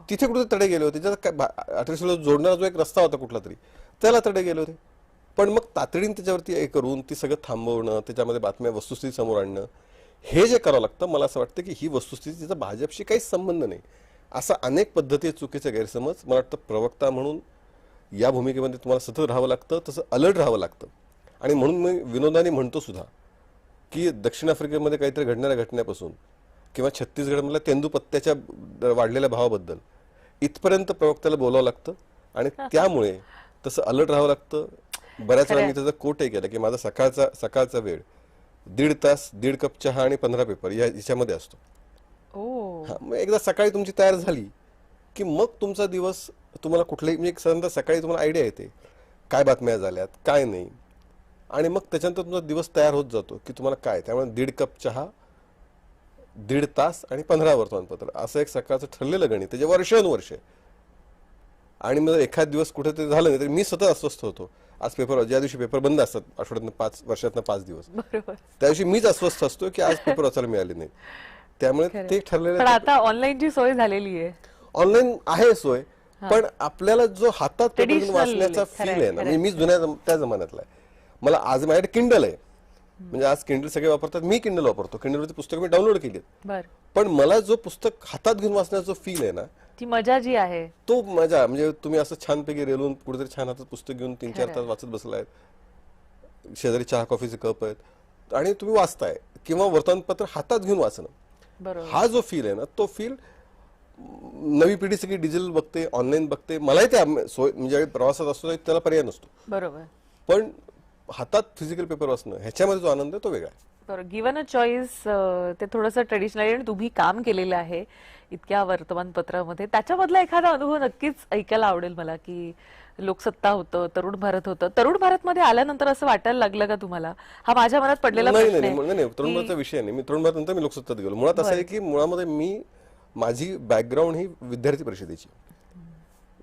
तिथे कुठे तडे गेले होते, ज्याचा अटल सेतूला जोडणारा जो एक रस्ता होता कुठला तरी, त्याला तडे गेले होते. पण मग तातडीने त्याच्यावरती हे करून ती सगळं थांबवणं, त्याच्यामध्ये बातम्या वस्तुस्थिती समोर आणणं, हे जे करावं लागतं, मला असं वाटतं की ही वस्तुस्थिती तिचा भाजपशी काहीच संबंध नाही, असा अनेक पद्धती चुकीचे गैरसमज. मला वाटतं प्रवक्ता म्हणून या भूमिकेमध्ये तुम्हाला सतत राहावं लागतं, तसं अलर्ट राहावं लागतं. आणि म्हणून मी विनोदाने म्हणतो सुद्धा की दक्षिण आफ्रिकेमध्ये काहीतरी घडणाऱ्या घटनेपासून किंवा छत्तीसगडमधल्या तेंदूपत्त्याच्या वाढलेल्या भावाबद्दल इथपर्यंत प्रवक्त्याला बोलावं लागतं. आणि त्यामुळे तसं अलर्ट राहावं लागतं. बऱ्याच वेळा मी त्याचा कोटही केला की माझा सकाळचा वेळ 1.5 तास 1.5 कप चहा आणि 15 पेपर याच्यामध्ये असतो. मग एकदा सकाळी तुमची तयार झाली की मग तुमचा दिवस तुम्हाला कुठल्याही म्हणजे साधारणतः सकाळी तुम्हाला आयडिया येते काय बातम्या झाल्यात काय नाही, आणि मग त्याच्यानंतर तुमचा दिवस तयार होत जातो की तुम्हाला काय. त्यामुळे 1.5 कप चहा 1.5 तास आणि 15 वर्तमानपत्र असं एक सकाळचं ठरलेलं गणित त्याचे वर्षानुवर्षे. आणि मग एखाद दिवस कुठेतरी झालं नाही तरी मी सतत अस्वस्थ होतो. आज पेपर, ज्या दिवशी पेपर बंद असतात आठवड्यातनं 5 दिवस, त्या दिवशी मीच अस्वस्थ असतो की आज पेपर वाचायला मिळाले नाही. त्यामुळे ते ठरलेलं. पण आता ऑनलाईनची सोय झालेली आहे, ऑनलाईन आहे सोय, पण आपल्याला जो हातात पेपर वाचण्याचा फील आहे ना, मी त्या जमान्यातला आहे. मला आज माझ्याकडे किंडल आहे, म्हणजे आज किंडल सगळे वापरतात, मी किंडल वापरतो, किंडलवरती पुस्तकं मी डाउनलोड केली. पण मला जो पुस्तक हातात घेऊन वाचण्याचा जो फील आहे ना, ती मजा जी आहे, तो मजा म्हणजे तुम्ही असं छानपैकी रेलून कुठेतरी छान हातात पुस्तक घेऊन 3-4 तास वाचत बसलाय, शेजारी चहा कॉफीचे कप आहेत आणि तुम्ही वाचताय, किंवा वर्तमानपत्र हातात घेऊन वाचणं, हा जो फील आहे ना, तो फील नवी पिढी सगळी डिजिटल बघते, ऑनलाईन बघते. मलाही ते सोय म्हणजे प्रवासात असतो त्याला पर्याय नसतो, बरोबर. पण हातात फिजिकल पेपर वाचणं ह्याच्यामध्ये जो आनंद आहे तो वेगळा आहे. बरोबर. गिव्हन अ चॉईस ते थोडंसं ट्रेडिशनल आहे आणि तुम्ही काम केलेलं आहे इतक्या वर्तमानपत्रामध्ये, त्याच्यामधला एखादा अनुभव नक्कीच ऐकायला आवडेल मला. की लोकसत्ता होतं, तरुण भारत होतं, तरुण भारत मध्ये आल्यानंतर असं वाटायला लागलं का तुम्हाला, हा माझ्या मनात पडलेला प्रश्न आहे. नाही, तरुण भारतचा विषय नाही. मी तरुण भारत नंतर मी लोकसत्तात गेलो. मुळात असं आहे की मुळामध्ये माझी बॅकग्राऊंड ही विद्यार्थी परिषदेची.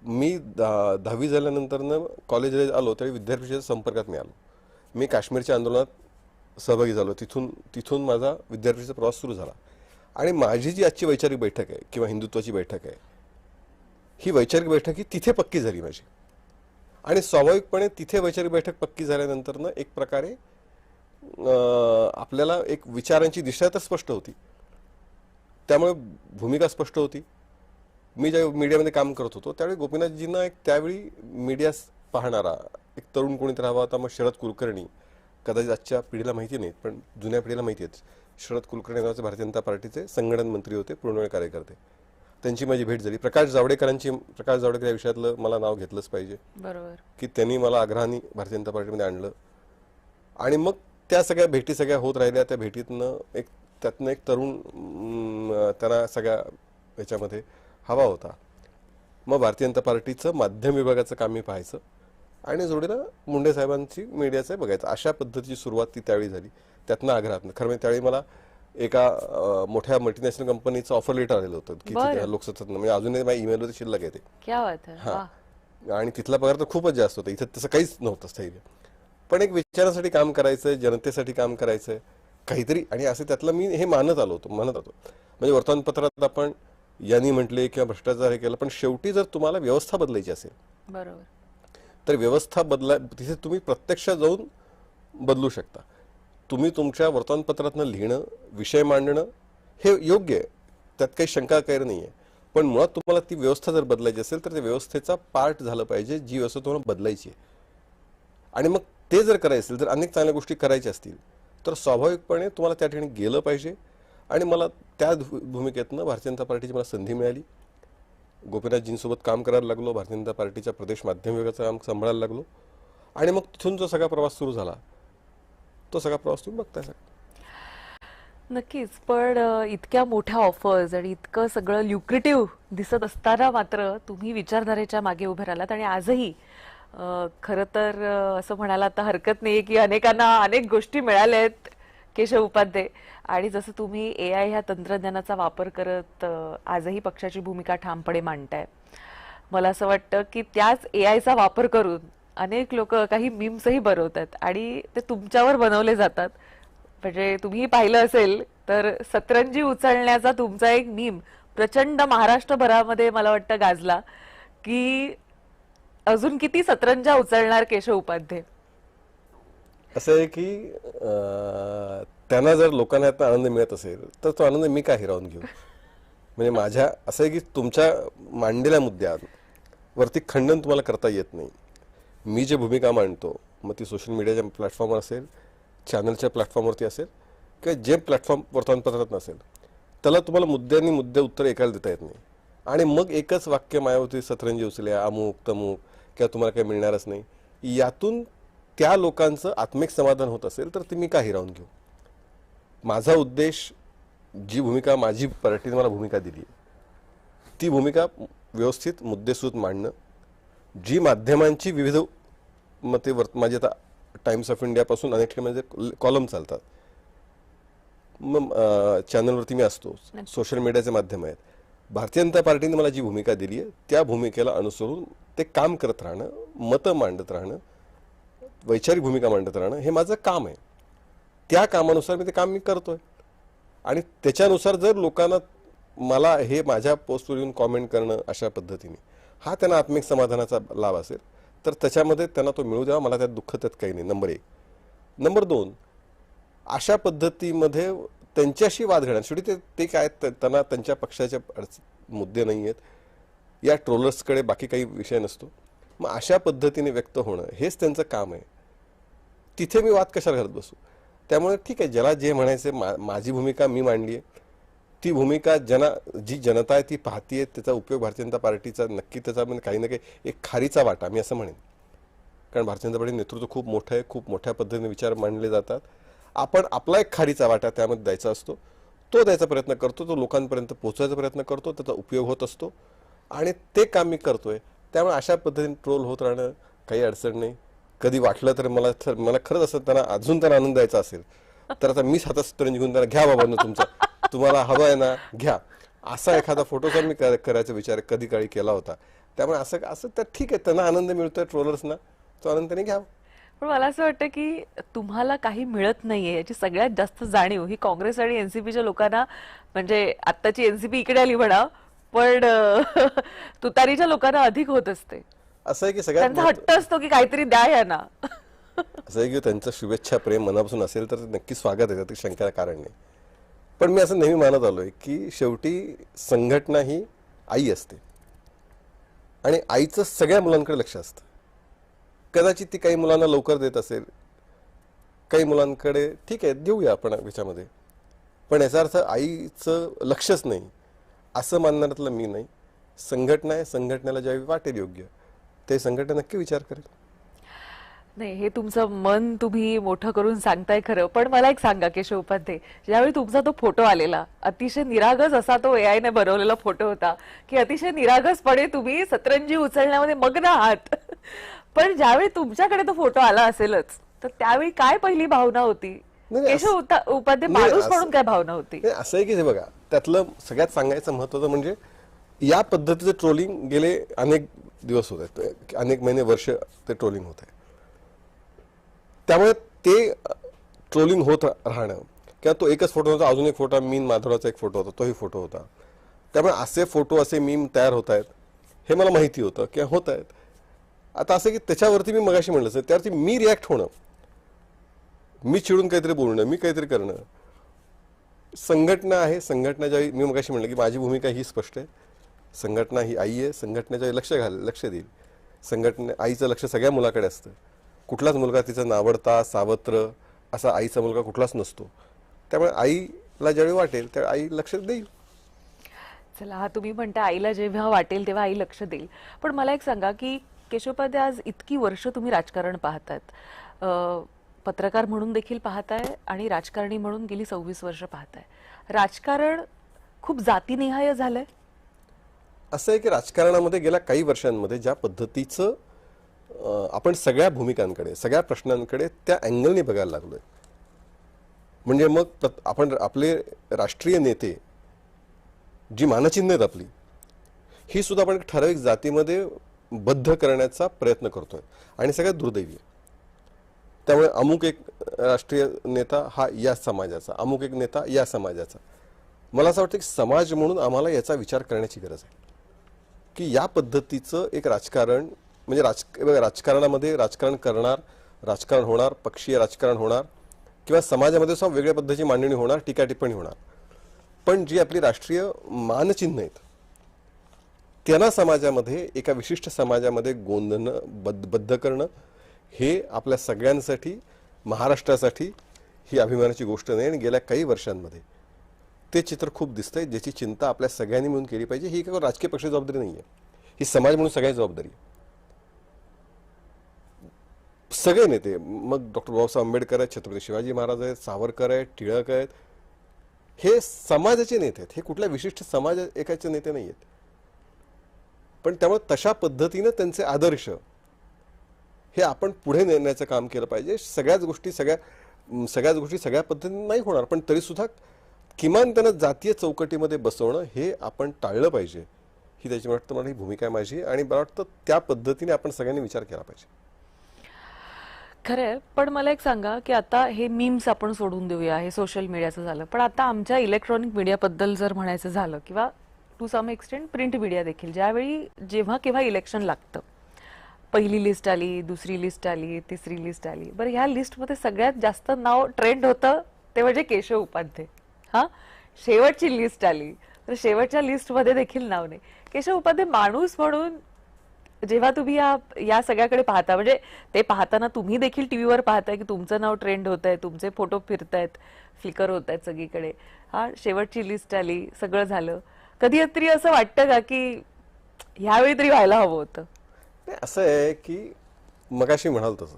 मी 10वी झाल्यानंतर कॉलेजला आलो त्यावेळी विद्यार्थी परिषदेच्या संपर्कात मी आलो. मी काश्मीरच्या आंदोलनात सहभागी झालो. तिथून माझा विद्यार्थीचा प्रवास सुरू झाला. आणि माझी जी आजची वैचारिक बैठक आहे किंवा हिंदुत्वाची बैठक आहे, ही वैचारिक बैठक ही तिथे पक्की झाली माझी. आणि स्वाभाविकपणे तिथे वैचारिक बैठक पक्की झाल्यानंतर एक प्रकारे आपल्याला एक विचारांची दिशा तर स्पष्ट होती, त्यामुळे भूमिका स्पष्ट होती. मी ज्या मीडियामध्ये काम करत होतो त्यावेळी गोपीनाथजींना त्यावेळी मीडिया पाहणारा एक तरुण कोणीतरी हवा होता. मग शरद कुलकर्णी, कदाचित आजच्या पिढीला माहिती नाहीत पण जुन्या पिढीला माहिती आहेत, शरद कुलकर्णी नावाचे भारतीय जनता पार्टीचे संगठन मंत्री होते, पूर्णवेळ कार्यकर्ते. त्यांची माझी भेट झाली. प्रकाश जावडेकर या विषयातलं मला नाव घेतलंच पाहिजे बरोबर. की त्यांनी मला आग्रहाने भारतीय जनता पार्टीमध्ये आणलं. आणि मग त्या सगळ्या भेटी सगळ्या होत राहिल्या. त्या भेटीतनं त्यातनं एक तरुण त्यांना सगळ्या याच्यामध्ये हवा होता. मग भारतीय जनता पार्टीचं माध्यम विभागाचं काम मी पाहायचं आणि जोडीला मुंडे साहेबांची मीडियाचं बघायचं. अशा पद्धतीची सुरुवात ती त्यावेळी झाली. त्यातनं आग्रहातनं. खरं म्हणजे त्यावेळी मला एका मोठ्या मल्टीनॅशनल कंपनीचं ऑफर लेटर आलेलं होतं की लोकसत्तातनं, म्हणजे अजूनही माझ्या ईमेलवर शिल्लक आहे ते. क्या बात है. हा, आणि तिथला पगार तर खूपच जास्त होता. इथं तसं काहीच नव्हतं स्थैर्य. पण एक विचारासाठी काम करायचं, जनतेसाठी काम करायचं काहीतरी, आणि असं त्यातलं मी हे मानत आलो. म्हणजे वर्तमानपत्रात आपण यांनी म्हटले किंवा भ्रष्टाचार हे केलं, पण शेवटी जर तुम्हाला व्यवस्था बदलायची असेल बरोबर, तर व्यवस्था तिथे तुम्ही प्रत्यक्ष जाऊन बदलू शकता. तुम्ही तुमच्या वर्तमानपत्रातनं लिहिणं, विषय मांडणं हे योग्य आहे, त्यात काही शंका काही नाही आहे. पण मुळात तुम्हाला ती व्यवस्था जर बदलायची असेल तर त्या व्यवस्थेचा पार्ट झालं पाहिजे, जी व्यवस्था तुम्हाला बदलायची आहे. आणि मग ते जर करायचं असेल, जर अनेक चांगल्या गोष्टी करायच्या असतील तर स्वाभाविकपणे तुम्हाला त्या ठिकाणी गेलं पाहिजे. आणि मला त्या भूमिकेतनं भारतीय जनता पार्टीची मला संधी मिळाली. गोपीनाथजींसोबत काम करायला लागलो. भारतीय जनता पार्टीच्या प्रदेश माध्यम विभागाचं काम सांभाळायला लागलो. आणि मग तिथून जो सगळा प्रवास सुरू झाला, तो सगळा प्रवास तुम्ही बघताय. नक्कीच. पण इतक्या मोठ्या ऑफर्स आणि इतकं सगळं ल्युक्रेटिव्ह दिसत असताना मात्र तुम्ही विचारधारेच्या मागे उभे राहिलात. आणि आजही खरं तर असं म्हणायला आता हरकत नाही की अनेकांना अनेक गोष्टी मिळाल्या आहेत केशव उपाध्ये. आणि जसं तुम्ही AI ह्या तंत्रज्ञानाचा वापर करत आजही पक्षाची भूमिका ठामपणे मांडताय. मला असं वाटतं की त्याच AIचा वापर करून अनेक लोक काही मीम्सही बनवतात आणि ते तुमच्यावर बनवले जातात. म्हणजे तुम्ही पाहिलं असेल तर सतरंजी उचलण्याचा तुमचा एक मीम प्रचंड महाराष्ट्रभरामध्ये मला वाटतं गाजला की अजून किती सतरंजा उचलणार केशव उपाध्ये. असं आहे की त्यांना जर लोकांना यातनं आनंद मिळत असेल तर तो आनंद मी का हिरावून घेऊ. म्हणजे माझ्या असं आहे की तुमच्या मांडलेल्या मुद्द्यांवरती खंडन तुम्हाला करता येत नाही. मी जे भूमिका मांडतो, मग ती सोशल मीडियाच्या प्लॅटफॉर्मवर असेल, चॅनलच्या प्लॅटफॉर्मवरती असेल किंवा जे प्लॅटफॉर्म वर्तमानपत्रात नसेल, त्याला तुम्हाला मुद्दे उत्तर एकाला देता येत नाही. आणि मग एकच वाक्य मायावती सतरंजी उचल्या, अमुक तमुक किंवा तुम्हाला काही मिळणारच नाही, यातून त्या लोकांचं आत्मिक समाधान होत असेल तर ती मी का हिरावून घेऊ. माझा उद्देश, जी भूमिका माझी पार्टीने मला भूमिका दिली, ती भूमिका व्यवस्थित मुद्देसूद मांडणं, जी माध्यमांची विविध मते माझे आता टाइम्स ऑफ इंडियापासून अनेक ठिकाणी म्हणजे कॉलम चालतात, मग चॅनलवरती मी असतो, सोशल मीडियाचे माध्यम आहेत. भारतीय जनता पार्टीने मला जी भूमिका दिली आहे त्या भूमिकेला अनुसरून ते काम करत राहणं, मतं मांडत राहणं, वैचारिक भूमिका मांडत राहणं हे माझं काम आहे. त्या कामानुसार मी ते काम करतोय. आणि त्याच्यानुसार जर लोकांना मला हे माझ्या पोस्टवर येऊन कॉमेंट करणं अशा पद्धतीने हा त्यांना आत्मिक समाधानाचा लाभ असेल तर त्याच्यामध्ये त्यांना तो मिळू द्यावा. मला त्यात दुःख त्यात काही नाही. नंबर 1. नंबर 2, अशा पद्धतीमध्ये त्यांच्याशी वाद घडणार. शेवटी ते काय, त्यांना त्यांच्या पक्षाचे मुद्दे नाही आहेत, या ट्रोलर्सकडे बाकी काही विषय नसतो. मग अशा पद्धतीने व्यक्त होणं हेच त्यांचं काम आहे. तिथे मी वाद कशाला घालत बसू. त्यामुळे ठीक आहे, ज्याला जे म्हणायचे, माझी भूमिका मी मांडली आहे. ती भूमिका जी जनता आहे ती पाहतीये, त्याचा उपयोग भारतीय जनता पार्टीचा नक्की त्याचा काही ना काही एक खारीचा वाटा मी असं म्हणेन. कारण भारतीय जनता पार्टी नेतृत्व खूप मोठं आहे, खूप मोठ्या पद्धतीने विचार मांडले जातात. आपण आपला एक खारीचा वाटा त्यामध्ये द्यायचा असतो, तो द्यायचा प्रयत्न करतो, तो लोकांपर्यंत पोहोचवायचा प्रयत्न करतो, त्याचा उपयोग होत असतो आणि ते काम मी करतोय. त्यामुळे अशा पद्धतीने ट्रोल होत राहणं काही अडचण नाही. कधी वाटलं तर मला खरंच असं त्यांना आनंद द्यायचा असेल तर आता मीच हातात सतरंजी घेऊन त्यांना घ्या बाबा तुमचा, तुम्हाला हवं आहे ना घ्या, असा एखादा फोटोचा मी करायचा विचार कधी काळी केला होता. त्यामुळे असं तर ठीक आहे, त्यांना आनंद मिळतोय ट्रोलर्सना, तो आनंद त्यांनी घ्यावा. पण मला असं वाटतं की तुम्हाला काही मिळत नाहीये याची सगळ्यात जास्त जाणीव ही काँग्रेस आणि एनसीपीच्या लोकांना, म्हणजे आत्ताची एनसीपी इकडे आली म्हणा, पण तुतारीच्या लोकांना अधिक होत असते. असं आहे की त्यांचा हट्ट असतो की काहीतरी द्या यांना. असं आहे की त्यांचं शुभेच्छा प्रेम मनापासून असेल तर नक्की स्वागत आहे, त्यात शंकेला कारण नाही. पण मी असं नेहमी मानत आलोय की शेवटी संघटना ही आई असते आणि आईचं सगळ्या मुलांकडे लक्ष असतं. कदाचित ती काही मुलांना लवकर देत असेल, काही मुलांकडे ठीक आहे देऊया आपण याच्यामध्ये, पण याचा अर्थ आईचं लक्षच नाही असं मानणाऱ्यातलं मी नाही. संघटना आहे, संघटनेला ज्यावेळी वाटेल योग्य ते संघटना नक्की विचार करेल. नाही, हे तुमचं मन तुम्ही मोठं करून सांगताय खरं, पण मला एक सांगा केशव उपाध्ये, ज्यावेळी तुमचा तो फोटो आलेला, अतिशय निरागस असा तो AI ने बनवलेला फोटो होता की अतिशय निरागसपणे तुम्ही सतरंजी उचलण्यामध्ये मग्न आहात. पण ज्यावेळी तुमच्याकडे तो फोटो आला असेलच, तर त्यावेळी काय पहिली भावना होती? नाही, केशव उपाध्ये नाही, माणूस असं- म्हणून काय भावना होती? नाही, असं आहे की हे बघा, त्यातलं सगळ्यात सांगायचं महत्वाचं म्हणजे या पद्धतीचं ट्रोलिंग गेले अनेक दिवस होत आहेत, अनेक महिने वर्ष ते ट्रोलिंग होत आहे. त्यामुळे ते ट्रोलिंग होत राहणं किंवा तो एकच फोटो होता, अजून एक फोटो मीन माधवराचा एक फोटो होता, तोही फोटो होता. त्यामुळे असे फोटो असे मीम तयार होत आहेत हे मला माहिती होतं किंवा होत आहेत. आता असं की त्याच्यावरती मी मगाशी म्हणलं त्यावरती मी रिॲक्ट होणं, मी चिडून काहीतरी बोलणं, मी काहीतरी करणं. संघटना आहे, संघटना ज्यावेळी मी मगाशी म्हणलं की माझी भूमिका ही स्पष्ट आहे. संघटना ही आई आहे, संघटनेच्या लक्ष देईल. आईचं लक्ष सगळ्या मुलाकडे असतं. कुठलाच मुलगा तिचा नावडता सावत्र असा आईचा मुलगा कुठलाच नसतो. त्यामुळे आईला ज्यावेळी वाटेल त्यावेळी आई लक्ष देईल. चला, हा तुम्ही म्हणता आईला जेव्हा वाटेल तेव्हा आई लक्ष देईल. पण मला एक सांगा की केशवपाध्ये आज इतकी वर्ष तुम्ही राजकारण पाहतात, पत्रकार म्हणून देखील पाहताय आणि राजकारणी म्हणून गेली 26 वर्ष पाहताय. राजकारण खूप जातीनिहाय झालंय. असं आहे की राजकारणामध्ये गेल्या काही वर्षांमध्ये ज्या पद्धतीचं आपण सगळ्या भूमिकांकडे सगळ्या प्रश्नांकडे त्या अँगलने बघायला लागलोय. म्हणजे मग आपण आपले राष्ट्रीय नेते जी मानचिन्ह आहेत आपली ही सुद्धा आपण ठराविक जातीमध्ये बद्ध करण्याचा प्रयत्न करतोय आणि सगळ्यात दुर्दैवी आहे. त्यामुळे अमुक एक राष्ट्रीय नेता हा या समाजाचा, अमुक एक नेता या समाजाचा. मला असं वाटतं की समाज म्हणून आम्हाला याचा विचार करण्याची गरज आहे की या पद्धतीचं एक राजकारण म्हणजे राजकारणामध्ये राजकारण करणार, राजकारण होणार, पक्षीय राजकारण होणार किंवा समाजामध्ये सुद्धा वेगळ्या पद्धतीची मांडणी होणार, टीका टिप्पणी होणार. पण जी आपली राष्ट्रीय मानचिन्ह आहेत त्यांना समाजामध्ये एका विशिष्ट समाजामध्ये गोंधणं बद्ध करणं हे आपल्या सगळ्यांसाठी, महाराष्ट्रासाठी ही अभिमानाची गोष्ट नाही. आणि गेल्या काही वर्षांमध्ये ते चित्र खूप दिसतंय, ज्याची चिंता आपल्या सगळ्यांनी मिळून केली पाहिजे. ही केवळ राजकीय पक्षाची जबाबदारी नाही आहे, ही समाज म्हणून सगळ्यांची जबाबदारी आहे. सगळे नेते, मग डॉक्टर बाबासाहेब आंबेडकर आहेत, छत्रपती शिवाजी महाराज आहेत, सावरकर आहेत, टिळक आहेत, हे समाजाचे नेते आहेत. हे कुठल्या विशिष्ट समाज एकाचे नेते नाही आहेत. पण त्यामुळे तशा पद्धतीनं त्यांचे आदर्श हे आपण पुढे नेण्याचं काम केलं पाहिजे. सगळ्याच गोष्टी सगळ्या पद्धतीने नाही होणार, पण तरी सुद्धा किमान त्यांना जातीय चौकटीमध्ये बसवणं हे आपण टाळलं पाहिजे. ही त्याची वाटतं मला ही भूमिका आहे माझी. आणि मला वाटतं त्या पद्धतीने आपण सगळ्यांनी विचार केला पाहिजे. खरंय, पण मला एक सांगा की आता हे मीम्स आपण सोडून देऊया, हे सोशल मीडियाचं झालं, पण आता आमच्या इलेक्ट्रॉनिक मीडियाबद्दल जर म्हणायचं झालं किंवा to some extent print media देखील, ज्यावेळी जेव्हा केव्हा इलेक्शन लागतं, पहिली लिस्ट आली, दुसरी लिस्ट आली, तिसरी लिस्ट आली, बरं ह्या लिस्टमध्ये सगळ्यात जास्त नाव ट्रेंड होतं ते म्हणजे केशव उपाध्ये. हा, शेवटची लिस्ट आली तर शेवटच्या लिस्टमध्ये देखील नाव नाही. केशव उपाध्ये माणूस म्हणून जेव्हा तुम्ही या सगळ्याकडे पाहता, म्हणजे ते पाहताना तुम्ही देखील टीव्हीवर पाहताय की तुमचं नाव ट्रेंड होत आहे, तुमचे फोटो फिरतायत, फ्लिकर होत आहेत सगळीकडे, हा शेवटची लिस्ट आली, सगळं झालं, कधी तरी असं वाटतं का की ह्यावेळी तरी व्हायला हवं होतं? असं आहे की मगाशी म्हणाल तसं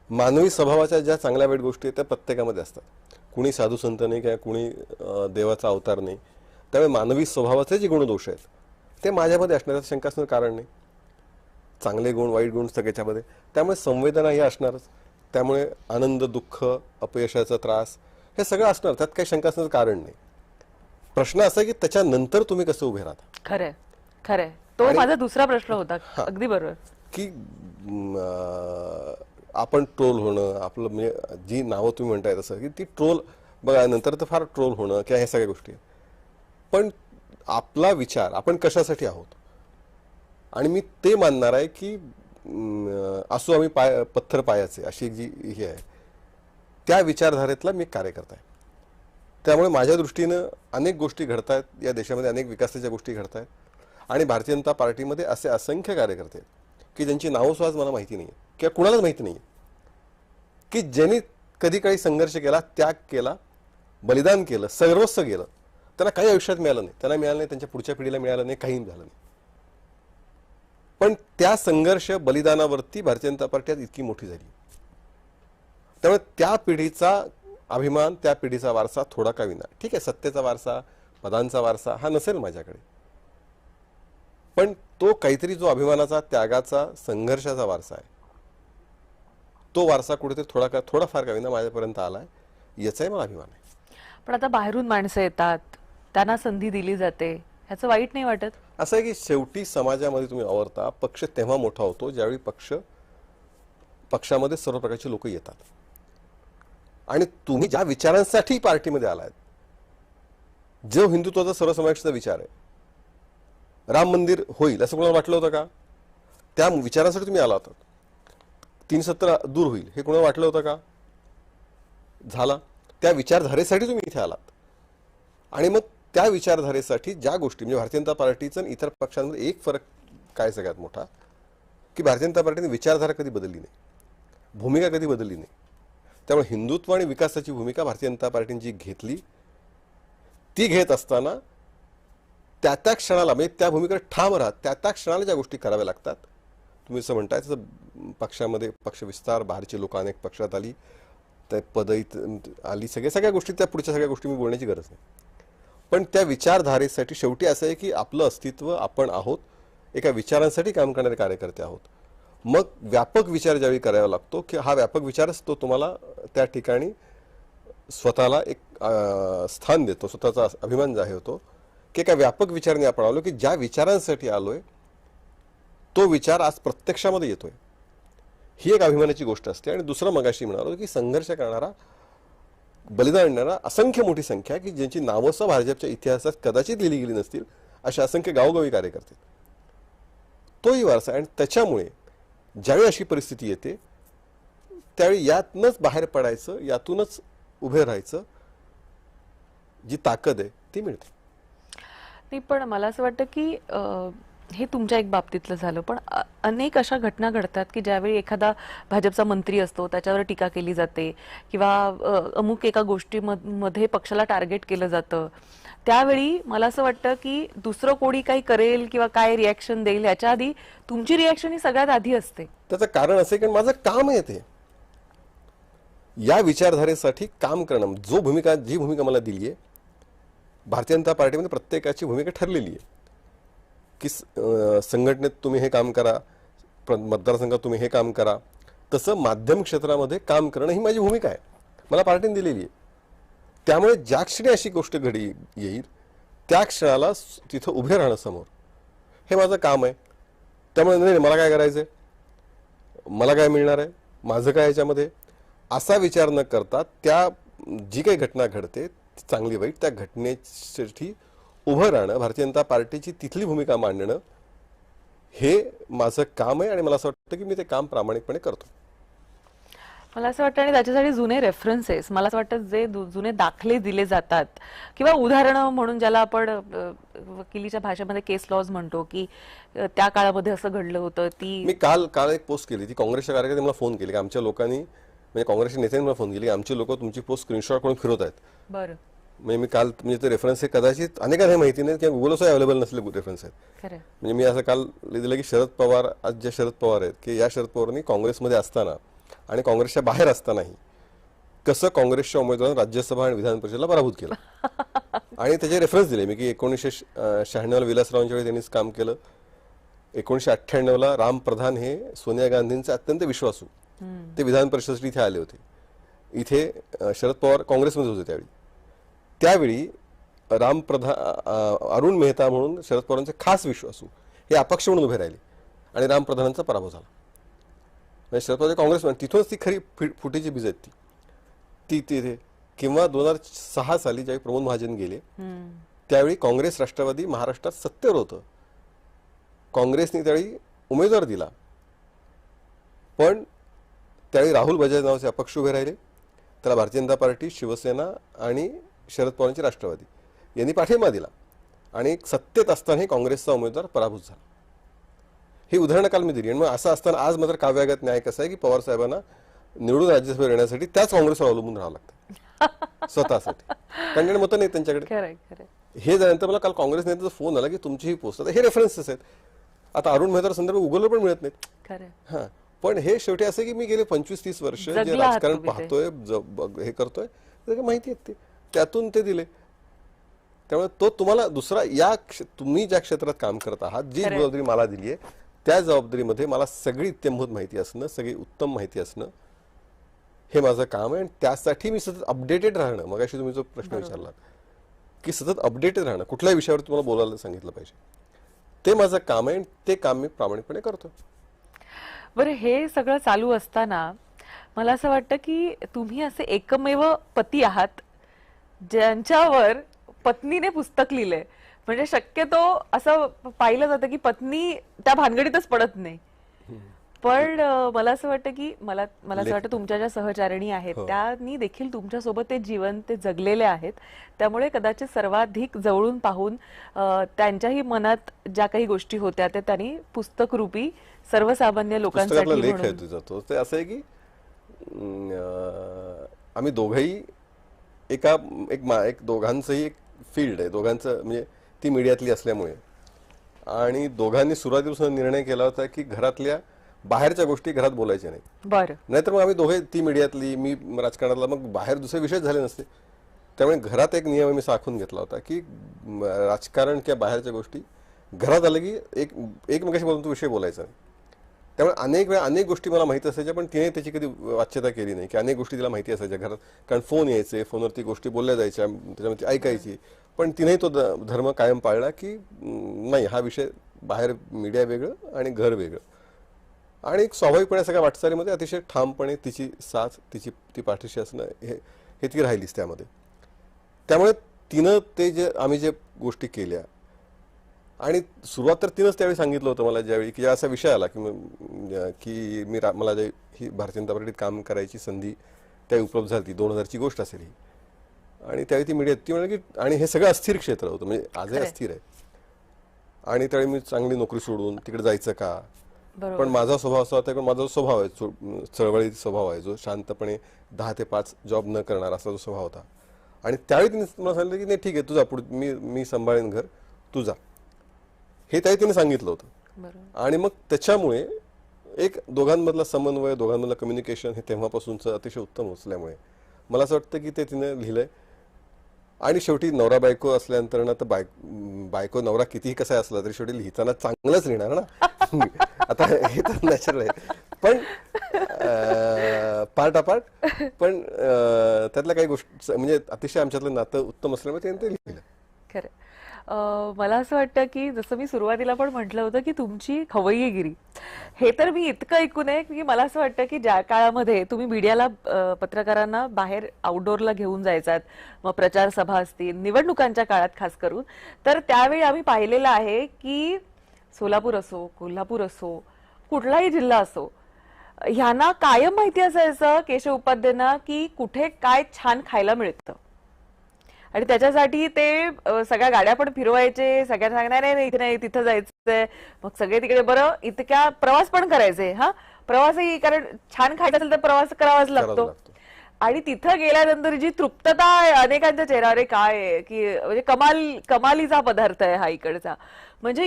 मानवी स्वभावाच्या ज्या चांगल्या वाईट गोष्टी आहेत त्या प्रत्येकामध्ये असतात. कुणी साधू संत नाही किंवा कुणी देवाचा अवतार नाही. त्यामुळे मानवी स्वभावाचे जे गुणदोष आहेत ते माझ्यामध्ये असण्याचं शंका असणं कारण नाही. चांगले गुण वाईट गुण सगळ्याच्यामध्ये, त्यामुळे संवेदना ही असणारच. त्यामुळे आनंद, दुःख, अपयशाचा त्रास हे सगळं असणार, त्यात काही शंका असण्याचं कारण नाही. प्रश्न असा आहे की त्याच्यानंतर तुम्ही कसं उभे राहता. खरंय, खरंय, तो माझा दुसरा प्रश्न होता. अगदी बरोबर की आपण ट्रोल होणं, आपलं म्हणजे जी नावं तुम्ही म्हणताय तसं की ती ट्रोल बघा, नंतर तर फार ट्रोल होणं किंवा ह्या सगळ्या गोष्टी, पण आपला विचार आपण कशासाठी आहोत. आणि मी ते मानणार आहे की असो आम्ही पत्थर पायाचे अशी जी ही आहे त्या विचारधारेतला मी कार्यकर्ता आहे. त्यामुळे माझ्या दृष्टीनं अनेक गोष्टी घडत आहेत या देशामध्ये, अनेक विकासाच्या गोष्टी घडत आहेत. आणि भारतीय जनता पार्टीमध्ये असे असंख्य कार्यकर्ते आहेत की ज्यांची नावं सुद्धा मला माहिती नाही किंवा कुणालाच माहिती नाही, की ज्यांनी कधी काळी संघर्ष केला, त्याग केला, बलिदान केलं, सर्वस्व गेलं, त्यांना काही आयुष्यात मिळालं नाही, त्यांना मिळालं नाही, त्यांच्या पुढच्या पिढीला मिळालं नाही, काही झालं नाही. पण त्या संघर्ष बलिदानावरती भारतीय जनता पार्टी आज इतकी मोठी झाली. त्यामुळे त्या पिढीचा अभिमान, त्या पिढीचा वारसा थोडा का विना, ठीक आहे, सत्तेचा वारसा, पदांचा वारसा हा नसेल माझ्याकडे, पण तो काहीतरी जो अभिमानाचा, त्यागाचा, संघर्षाचा वारसा आहे, तो वारसा कुठेतरी थोडाफार का विना माझ्यापर्यंत आलाय, याचाही मला अभिमान आहे. पण आता बाहेरून माणसं येतात, त्यांना संधी दिली जाते, ह्याचं वाईट नाही वाटत? असं आहे की शेवटी समाजामध्ये तुम्ही आवरता, पक्ष तेव्हा मोठा होतो ज्यावेळी पक्षामध्ये सर्व प्रकारचे लोक येतात. आणि तुम्ही ज्या विचारांसाठी पार्टीमध्ये आलात, जो हिंदुत्वाचा सर्वसमावेशचा विचार आहे, राम मंदिर होईल असं कोणाला वाटलं होतं का? त्या विचारांसाठी तुम्ही आला होता. 370 दूर होईल हे कोणाला वाटलं होतं का? झाला. त्या विचारधारेसाठी तुम्ही इथे आलात. आणि मग त्या विचारधारेसाठी ज्या गोष्टी, म्हणजे भारतीय जनता पार्टीचं आणि इतर पक्षांमध्ये एक फरक काय सगळ्यात मोठा, की भारतीय जनता पार्टीने विचारधारा कधी बदलली नाही, भूमिका कधी बदलली नाही. त्यामुळे हिंदुत्व आणि विकासाची भूमिका भारतीय जनता पार्टीने जी घेतली, ती घेत असताना त्या त्या क्षणाला, म्हणजे त्या भूमिकेवर ठाम राहत त्या त्या क्षणाला ज्या गोष्टी कराव्या लागतात, तुम्ही असं म्हणताय तसं पक्षामध्ये पक्ष विस्तार, बाहेरची लोक अनेक पक्षात आली, त्या पदई आली, सगळ्या गोष्टी, त्या पुढच्या सगळ्या गोष्टी मी बोलण्याची गरज नाही. पण त्या विचारधारेसाठी शेवटी असं आहे की आपलं अस्तित्व, आपण आहोत एका विचारांसाठी काम करणारे कार्यकर्ते आहोत. मग व्यापक विचार ज्यावेळी करावा लागतो, की हा व्यापक विचारच तो तुम्हाला त्या ठिकाणी स्वतःला एक स्थान देतो, स्वतःचा अभिमान जाहीर होतो की एका व्यापक विचाराने आपण आलो, की ज्या विचारांसाठी आलोय तो विचार आज प्रत्यक्षामध्ये येतोय, ही एक अभिमानाची गोष्ट असते. आणि दुसरं मगाशी म्हणालो की संघर्ष करणारा, बलिदान देणारा असंख्य मोठी संख्या, की ज्यांची नावं भाजपच्या इतिहासात कदाचित लिहिली गेली नसतील, अशा असंख्य गावोगावी कार्यकर्ते, तोही वारसा. आणि त्याच्यामुळे ज्यावेळी अशी परिस्थिती येते त्यावेळी यातनंच बाहेर पडायचं, यातूनच उभे राहायचं, जी ताकद आहे ती मिळते. नाही, पण मला असं वाटतं की हे तुमच्या एक बाबतीतलं झालं, पण अनेक अशा घटना घडतात की ज्यावेळी एखादा भाजपचा मंत्री असतो, त्याच्यावर टीका केली जाते, किंवा अमुक एका गोष्टीमध्ये पक्षाला टार्गेट केलं जातं, त्यावेळी मला असं वाटतं की दुसरं कोणी काही करेल किंवा काय रिॲक्शन देईल याच्या आधी तुमची रिॲक्शन ही सगळ्यात आधी असते. त्याचं कारण असं की माझं काम आहे ते या विचारधारेसाठी काम करणं. जी भूमिका मला दिली आहे, भारतीय जनता पार्टीमध्ये प्रत्येकाची भूमिका ठरलेली आहे की संघटनेत तुम्ही हे काम करा, मतदारसंघात तुम्ही हे काम करा, तसं माध्यम क्षेत्रामध्ये काम करणं ही माझी भूमिका आहे, मला पार्टीने दिलेली आहे. त्यामुळे ज्या क्षणी अशी गोष्ट घडी येईल त्या क्षणाला तिथं उभे राहणं समोर, हे माझं काम आहे. त्यामुळे नाही, मला काय करायचंय, मला काय मिळणार आहे, माझं काय याच्यामध्ये, असा विचार न करता त्या जी काही घटना घडते चांगली वाईट, त्या घटनेसाठी उभं राहणं, भारतीय जनता पार्टीची तिथली भूमिका मांडणं, हे माझं काम आहे. आणि मला असं वाटतं की मी ते काम प्रामाणिकपणे करतो. मला असं वाटतं, आणि त्याच्यासाठी जुने रेफरन्सेस, मला असं वाटतं जे जुने दाखले दिले जातात, किंवा उदाहरणं म्हणून ज्याला आपण वकिलीच्या भाषेमध्ये केस लॉज म्हणतो, की त्या काळामध्ये असं घडलं होतं. मी काल एक पोस्ट केली, ती काँग्रेसच्या कार्यकर्त्यांनी मला फोन केली की आमच्या लोकांनी, म्हणजे काँग्रेसच्या नेत्यांनी मला फोन केली की आमचे लोक तुमची पोस्ट स्क्रीनशॉट करून फिरवत आहेत. बरं, म्हणजे मी काल, म्हणजे ते रेफरन्स हे कदाचित अनेकांना माहिती नाही किंवा गुगलवर अवेलेबल नसले रेफरन्स आहेत. म्हणजे मी असं काल लिहिलं की शरद पवार, आज ज्या शरद पवार आहेत, की या शरद पवारांनी काँग्रेसमध्ये असताना आणि काँग्रेसच्या बाहेर असतानाही कसं काँग्रेसच्या उमेदवारांनी राज्यसभा आणि विधान परिषदेला पराभूत केलं. आणि त्याचे रेफरन्स दिले मी, की 1996ला विलासरावांच्या वेळी त्यांनीच काम केलं, 1998ला राम प्रधान हे सोनिया गांधींचे अत्यंत विश्वासू, ते विधान परिषदेसाठी इथे आले होते. इथे शरद पवार काँग्रेसमध्ये होते त्यावेळी राम प्रधान, अरुण मेहता म्हणून शरद पवारांचे खास विश्वासू हे अपक्ष म्हणून उभे राहिले आणि राम प्रधानांचा पराभव झाला. म्हणजे शरद पवार काँग्रेस, तिथूनच ती खरी फुटीची बीज आहेत ती तिथे. किंवा 2006 साली ज्यावेळी प्रमोद महाजन गेले त्यावेळी काँग्रेस राष्ट्रवादी महाराष्ट्रात सत्तेवर होतं, काँग्रेसने त्यावेळी उमेदवार दिला, पण त्यावेळी राहुल बजाज नावाचे अपक्ष उभे राहिले, त्याला भारतीय जनता पार्टी, शिवसेना आणि शरद पवारांची राष्ट्रवादी यांनी पाठिंबा दिला, आणि सत्तेत असतानाही काँग्रेसचा उमेदवार पराभूत झाला. ही उदाहरणं काल मी दिली. आणि मग असं असताना आज मात्र काव्यागत न्याय कसा आहे की पवार साहेबांना निवडून राज्यसभेवर येण्यासाठी त्याच काँग्रेसवर अवलंबून राहावं लागतं स्वतःसाठी, कारण मतं नाही त्यांच्याकडे. हे झाल्यानंतर मला काल काँग्रेस नेत्याचा फोन आला की तुमची ही पोस्ट, आता हे रेफरन्सेस आहेत. आता अरुण मेहता संदर्भ गुगलवर पण मिळत नाहीत. खरं हा, पण हे शेवटी असं की मी गेले 25-30 वर्ष जे जगला आहात राजकारण तुम्ही ते. पाहतोय, हे करतोय, ते माहिती आहेत, ते त्यातून ते दिले. त्यामुळे तो तुम्हाला दुसरा तुम्ही ज्या क्षेत्रात काम करत आहात, जी खरंय. जबाबदारी मला दिली आहे, त्या जबाबदारीमध्ये मला सगळी इत्यंभूत माहिती असणं, सगळी उत्तम माहिती असणं, हे माझं काम आहे. आणि त्यासाठी मी सतत अपडेटेड राहणं, मगाशी तुम्ही जो प्रश्न विचारला की सतत अपडेटेड राहणं, कुठल्याही विषयावर तुम्हाला बोलायला सांगितलं पाहिजे, ते माझं काम आहे आणि ते काम मी प्रामाणिकपणे करतो. बरं, हे सगळं चालू असताना मला असं वाटतं की तुम्ही असे एकमेव पती आहात ज्यांच्यावर पत्नीने पुस्तक लिहिलंय. म्हणजे शक्यतो असं पाहिलं जातं की पत्नी त्या भानगडीतच पडत नाही. पण मला असं वाटतं की मला असं वाटतं तुमच्या ज्या सहचारिणी आहेत त्यांनी देखील तुमच्यासोबत ते जीवन ते जगलेले आहेत. त्यामुळे कदाचित सर्वाधिक जवळून पाहून त्यांच्याही मनात ज्या काही गोष्टी होत्या त्या त्यांनी पुस्तकरूपी सर्वसामान्य लोकांसाठी पुस्तकातला लेख म्हणून. आहे तुझा, ते असं आहे की आम्ही दोघंही एक दोघांचंही एक फील्ड आहे, दोघांचं म्हणजे ती मीडियातली असल्यामुळे, आणि दोघांनी सुरुवातीपासून निर्णय केला होता की घरातल्या बाहेरच्या गोष्टी घरात बोलायच्या नाही. बरं. नाहीतर मग आम्ही दोघे, ती मीडियातली, मी राजकारणातला, मग बाहेर दुसरे विषय झाले नसते. त्यामुळे घरात एक नियम मी आखून घेतला होता की राजकारण किंवा बाहेरच्या गोष्टी घरात आलं की एकमेकाशी बोलून तो विषय बोलायचा नाही. त्यामुळे अनेक वेळा अनेक गोष्टी मला माहिती असायच्या, पण तिने त्याची कधी वाच्यता केली नाही, की अनेक गोष्टी तिला माहिती असायच्या घरात, कारण फोन यायचे, फोनवरती गोष्टी बोलल्या जायच्या, त्याच्यामध्ये ऐकायची, पण तिनेही तो धर्म कायम पाळला की नाही, हा विषय बाहेर मीडिया वेगळं आणि घर वेगळं. आणि एक स्वाभाविकपणे सगळ्या वाटचालीमध्ये अतिशय ठामपणे तिची साथ, ती पाठीशी असणं, हे ती राहिलीच त्यामध्ये. त्यामुळे तिनं आम्ही जे गोष्टी केल्या, आणि सुरुवात तर तिनंच त्यावेळी सांगितलं होतं मला, ज्यावेळी की असा विषय आला की मला ही भारतीय जनता पार्टीत काम करायची संधी त्यावेळी उपलब्ध झाली, 2000ची गोष्ट असेल ही. आणि त्यावेळी ती मीडियात ती म्हणाली की, आणि हे सगळं अस्थिर क्षेत्र होतं, म्हणजे आजही अस्थिर आहे, आणि त्यावेळी मी चांगली नोकरी सोडून तिकडे जायचं का. पण माझा स्वभाव असा होता की माझा स्वभाव आहे, चळवळीचा स्वभाव आहे, जो शांतपणे 10 ते 5 जॉब न करणार असा जो स्वभाव होता. आणि त्यावेळी तिने मला सांगितलं की नाही ठीक आहे, तुझा पुढे मी सांभाळेन घर, तू जा, हे त्यावेळी तिने सांगितलं होतं. आणि मग त्याच्यामुळे एक दोघांमधला समन्वय, दोघांमधलं कम्युनिकेशन हे तेव्हापासूनचं अतिशय उत्तम असल्यामुळे मला असं वाटतं की ते तिने लिहिलंय. आणि शेवटी नवरा बायको असल्यानंतर ना, तर बायको नवरा कितीही कसा असला तरी शेवटी लिहिताना चांगलंच लिहिणार ना. आता हे तर नॅचरल आहे, पण पार्ट अपार्ट, पण त्यातल्या काही गोष्टी म्हणजे अतिशय आमच्यातलं नातं उत्तम असल्यामुळे त्यांनी ते लिहिलं. खरं. मला असं वाटतं की जसं मी सुरुवातीला पण म्हटलं होतं की तुमची खवय्येगिरी, हे तर मी इतकं ऐकून आहे की मला असं वाटतं की ज्या काळामध्ये तुम्ही मीडियाला, पत्रकारांना बाहेर आउटडोअरला घेऊन जायचात, मग प्रचार सभा असतील, निवडणुकांच्या काळात खास करून, तर त्यावेळी आम्ही पाहिलेलं आहे की सोलापूर असो, कोल्हापूर असो, कुठलाही जिल्हा असो, ह्यांना कायम माहिती असायचं केशव उपाध्यायांना की कुठे काय छान खायला मिळतं, आणि त्याच्यासाठी ते सगळ्या गाड्या पण फिरवायचे, सगळ्यांना सांगणार नाही इथे नाही तिथं जायचंय, मग सगळे तिकडे, बरं इतक्या प्रवास पण करायचे, प्रवासही, कारण छान खायचं असेल तर प्रवास करावाच लागतो. आणि तिथं गेल्यानंतर जी तृप्तता अनेकांच्या चेहऱ्यावर, काय की म्हणजे कमालीचा पदार्थ आहे हा इकडचा, म्हणजे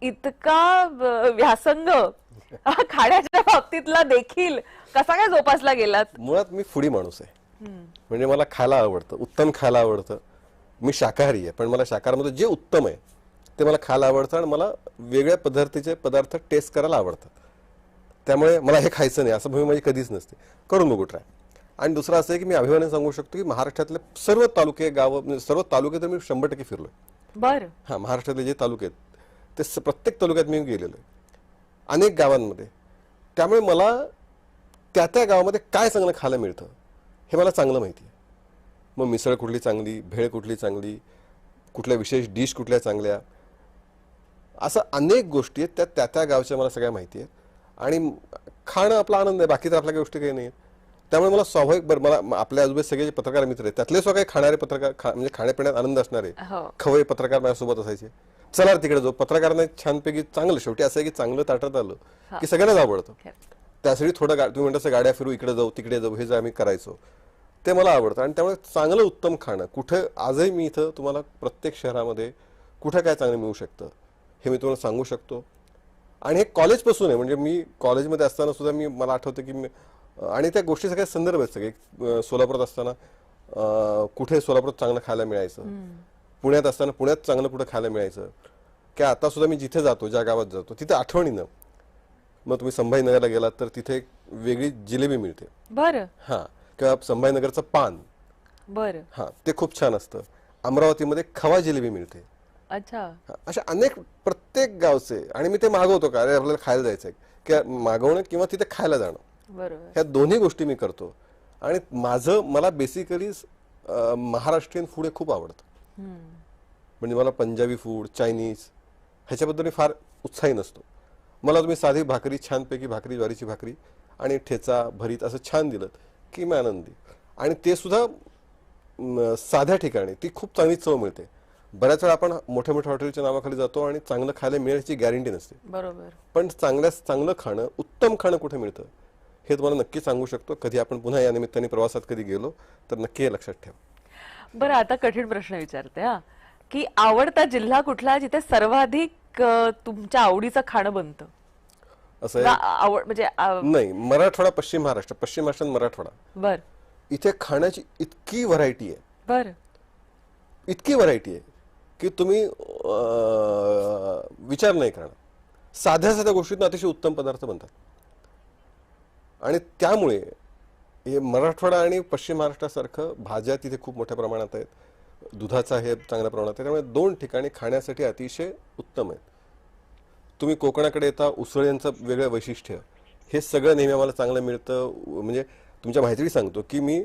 इतका व्यासंग खाण्याच्या बाबतीतला देखील कसा काय जोपासला गेलात. मुळात मी फुडी माणूस आहे, म्हणजे मला खायला आवडतं, उत्तम खायला आवडतं. मी शाकाहारी आहे, पण मला शाकाहारमध्ये जे उत्तम आहे ते मला खायला आवडतं, आणि मला वेगळ्या पदार्थ टेस्ट करायला आवडतात. त्यामुळे मला हे खायचं नाही असं भूमी माझी कधीच नसते, करून बघू ट्राय. आणि दुसरं असं आहे की मी अभिमानाने सांगू शकतो की महाराष्ट्रातले सर्व तालुके, गावं, सर्व तालुके तर मी 100% फिरलोय. बरं. हा, महाराष्ट्रातले जे तालुके आहेत ते प्रत्येक तालुक्यात मी गेलेलो आहे, अनेक गावांमध्ये. त्यामुळे मला त्या गावामध्ये काय चांगलं खायला मिळतं हे मला चांगलं माहिती आहे. मग मिसळ कुठली चांगली, भेळ कुठली चांगली, कुठल्या विशेष डिश कुठल्या चांगल्या, असं अनेक गोष्टी आहेत त्या गावच्या मला सगळ्या माहिती आहेत. आणि खाणं आपला आनंद आहे, बाकी तर आपल्या काही गोष्टी काही नाही आहेत. त्यामुळे मला स्वाभाविक, बरं, मला आपल्या आजूबाजूचे सगळे जे पत्रकार मित्र आहेत त्यातले सुद्धा काही खाणारे पत्रकार, म्हणजे खाण्यापिण्यात आनंद असणारे खवय्ये पत्रकार माझ्यासोबत असायचे. चला तिकडे जाऊ, पत्रकारांना छानपैकी चांगलं, शेवटी असं आहे की चांगलं ताटात आलं की सगळ्यांनाच आवडतं. त्यासाठी तुम्ही म्हणता गाड्या फिरू, इकडे जाऊ तिकडे जाऊ, हे जे आम्ही करायचो ते मला आवडतं. आणि त्यामुळे चांगलं उत्तम खाणं कुठे आजही मी इथं तुम्हाला प्रत्येक शहरामध्ये कुठं काय चांगलं मिळू शकतं हे मी तुम्हाला सांगू शकतो. आणि हे कॉलेजपासून आहे. म्हणजे मी कॉलेजमध्ये असताना सुद्धा मला आठवतं की आणि त्या गोष्टी सगळ्या संदर्भ आहेत सगळे. सोलापुरात असताना कुठे सोलापुरात चांगलं खायला मिळायचं, पुण्यात असताना पुण्यात चांगलं कुठं खायला मिळायचं, की आता सुद्धा मी जिथे जातो, ज्या गावात जातो तिथे आठवणीनं, मग तुम्ही संभाजीनगरला गेलात तर तिथे एक वेगळी जिलेबी मिळते. बरं. हा, किंवा संभाजीनगरचं पान, बरं. हा, ते खूप छान असतं. अमरावतीमध्ये खवा जिलेबी मिळते. अच्छा. अशा अनेक प्रत्येक गावचे. आणि मी ते मागवतो का, अरे आपल्याला खायला जायचंय, किंवा मागवणं किंवा तिथे खायला जाणं, बरोबर. ह्या दोन्ही गोष्टी मी करतो. आणि मला बेसिकली महाराष्ट्रीयन फूड हे खूप आवडतं. म्हणजे मला पंजाबी फूड, चायनीज ह्याच्याबद्दल मी फार उत्साही नसतो. मला तुम्ही साधी भाकरी, छानपैकी भाकरी, ज्वारीची भाकरी आणि ठेचा, भरीत असं छान दिलं की मी आनंदी. आणि ते सुद्धा साध्या ठिकाणी ती खूप चांगली चव मिळते. बऱ्याच वेळा आपण मोठ्या मोठ्या हॉटेलच्या नावाखाली जातो आणि चांगलं खायला मिळायची गॅरंटी नसते. बरोबर. पण चांगलं खाणं, उत्तम खाणं कुठे मिळतं हे तुम्हाला नक्की सांगू शकतो. कधी आपण पुन्हा या निमित्ताने प्रवासात कधी गेलो तर नक्की हे लक्षात ठेवा. बरं, आता कठीण प्रश्न विचारते हा, की आवडता जिल्हा कुठला जिथे सर्वाधिक तुमच्या आवडीचं खाणं बनतं? असं का आहे म्हणजे नाही. मराठवाडा, पश्चिम महाराष्ट्र, पश्चिम महाराष्ट्र, मराठवाडा, बर इथे खाण्याची इतकी व्हरायटी आहे, बर इतकी व्हरायटी आहे की तुम्ही विचार नाही करणार. साध्या साध्या गोष्टीतून अतिशय उत्तम पदार्थ बनतात. आणि त्यामुळे हे मराठवाडा आणि पश्चिम महाराष्ट्रासारखं भाज्या तिथे खूप मोठ्या प्रमाणात आहेत. दुधाचा हे चांगल्या प्रमाणात आहे. त्यामुळे दोन ठिकाणी खाण्यासाठी अतिशय उत्तम आहेत. तुम्ही कोकणाकडे येता, उसळ यांचं वेगळं वैशिष्ट्य, हे सगळं नेहमी आम्हाला चांगलं मिळतं. म्हणजे तुमच्या माहितीसाठी सांगतो की मी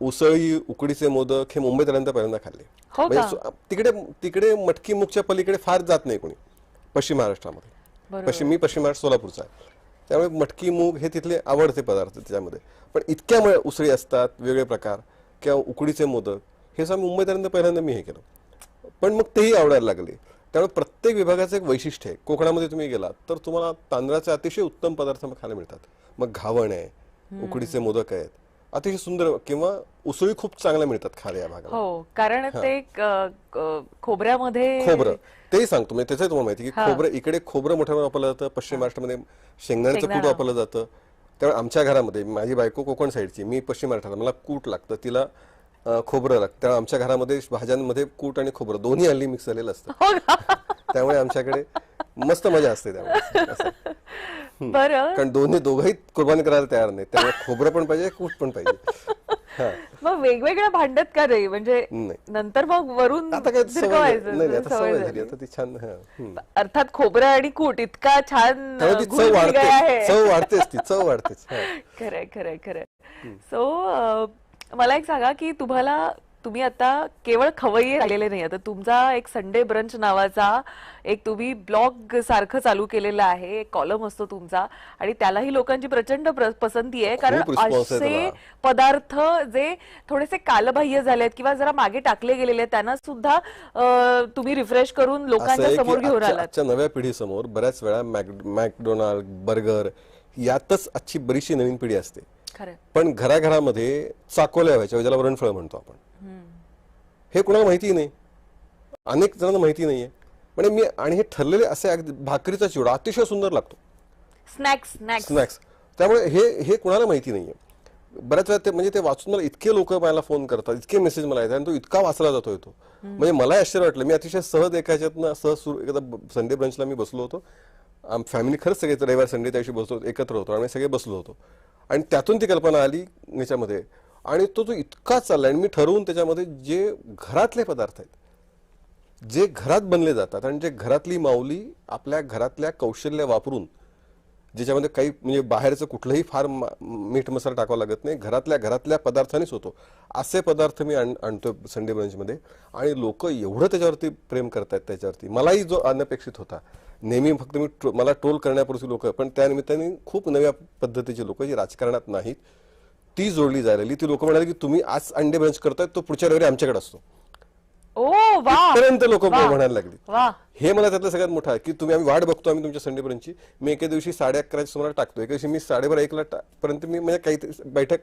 उसळी, उकडीचे मोदक हे मुंबईत आल्यानंतर पहिल्यांदा खाल्ले. हो का? तिकडे तिकडे मटकी मुगच्या पलीकडे फार जात नाही कोणी पश्चिम महाराष्ट्रामध्ये. बरोबर. मी पश्चिम महाराष्ट्र सोलापूरचा आहे, त्यामुळे मटकी मूग हे तिथले आवडते पदार्थ त्याच्यामध्ये. पण इतक्या उसळी असतात, वेगळे प्रकार, किंवा उकडीचे मोदक, हे सगळं मुंबईत आल्यानंतर पहिल्यांदा मी हे केलं. पण मग तेही आवडायला लागले. त्यामुळे प्रत्येक विभागाचं एक वैशिष्ट्य आहे. कोकणामध्ये तुम्ही गेलात तर तुम्हाला तांदळाचे अतिशय उत्तम पदार्थ खायला मिळतात. मग घावण आहे, उकडीचे मोदक आहेत, अतिशय सुंदर, किंवा उसळी खूप चांगल्या मिळतात खायला या भागाला. हो, कारण ते खोबऱ्यामध्ये खोबरं, तेही सांगतो. म्हणजे त्याचं तुम्हाला माहिती की खोबरं, इकडे खोबरं मोठ्या वापरलं जातं, पश्चिम महाराष्ट्रामध्ये शेंगदाण्याचं कूट वापरलं जातं. त्यामुळे आमच्या घरामध्ये, माझी बायको कोकण साईडची, मी पश्चिम महाराष्ट्राला, मला कूट लागतं, तिला खोबरं लागतं. त्यामुळे आमच्या घरामध्ये भाज्यांमध्ये कूट आणि खोबरं दोन्ही हल्ली मिक्स झालेलं असतं. त्यामुळे आमच्याकडे मस्त मजा असते त्यामुळे. बरं. कारण दोघंही कुर्बानी करायला तयार नाही, त्यामुळे खोबरं पण पाहिजे, कूट पण पाहिजे. मग वेगवेगळ्या भांड्यात का नाही, म्हणजे नंतर मग वरून आता काय भिरकवायचं, नाही, आता सवय सवय झाली. झाली, आता ती छान. अर्थात खोबरं आणि कूट इतका छान त्यामुळे ती गुळ चव निघाला आहे. वाढते, चव वाढतेच, ती चव वाढतेच. खरंय खरंय खरंय. सो मला एक सांगा की तुम्ही आता केवळ खवय्ये राहिलेले नाही, आता तुमचा एक संडे ब्रंच नावाचा एक तुम्ही ब्लॉग सारखं चालू केलेलं आहे, एक कॉलम असतो तुमचा, आणि त्यालाही लोकांची प्रचंड पसंती आहे. कारण खूप response आहे असे त्याला. पदार्थ जे थोडेसे कालबाह्य झालेत किंवा जरा मागे टाकले गेलेले आहेत, त्यांना सुद्धा तुम्ही रिफ्रेश करून असं लोकांच्या आहे समोर की घेऊन आलात. आजच्या नव्या पिढीसमोर बऱ्याच वेळा मॅकडोनाल्ड, बर्गर यातच आजची बरीचशी नवीन पिढी असते. खरं. पण घराघरामध्ये चाकोल्या व्हायच्या, ज्याला वरणफळ म्हणतो आपण, हे कुणाला माहिती नाही, अनेक जणांना माहिती नाहीये. म्हणजे आणि हे ठरलेले असे अगदी भाकरीचा चिवडा अतिशय सुंदर लागतो, स्नॅक्स. त्यामुळे हे कुणाला माहिती नाहीये. बऱ्याच वेळा म्हणजे ते वाचून मला इतके लोक मला फोन करतात, इतके मेसेज मला येतात, आणि तो इतका वाचला जातोय तो. म्हणजे मला आश्चर्य वाटलं. मी अतिशय सहज एकाच्यातनं एकदा संडे ब्रंचला मी बसलो होतो, फॅमिली खरंच सगळे रविवार संडे त्या दिवशी बसलो, एकत्र होतो, आम्ही सगळे बसलो होतो, आणि त्यातून ती कल्पना आली याच्यामध्ये. आणि तो इतका चालला, आणि मी ठरवून त्याच्यामध्ये जे घरातले पदार्थ आहेत, जे घरात बनले जातात, आणि जे घरातली माऊली आपल्या घरातल्या कौशल्य वापरून, ज्याच्यामध्ये काही म्हणजे बाहेरचं कुठलंही फार मीठ मसाला टाकावा लागत नाही, घरातल्या पदार्थानेच होतो, असे पदार्थ मी आणतो संडे ब्रंचमध्ये. आणि लोक एवढं त्याच्यावरती प्रेम करतायत त्याच्यावरती. मलाही जो अनपेक्षित होता, नेहमी फक्त मला ट्रोल करण्यापुरती लोक, पण त्यानिमित्ताने खूप नव्या पद्धतीची लोक, जी राजकारणात नाहीत, ती जोडली जायला. ती लोक म्हणाले की तुम्ही आज अंडे ब्रंच करतायत, तो पुढच्या रविवारी आमच्याकडे असतो. पर्यंत लोक म्हणायला लागली. हे मला त्यातलं सगळ्यात मोठं आहे की आम्ही वाट बघतो, आम्ही तुमच्या संडे ब्रंचची. मी एके दिवशी 11:30 सुमारास टाकतो, एके दिवशी मी 12:30-1 पर्यंत मी म्हणजे काही बैठक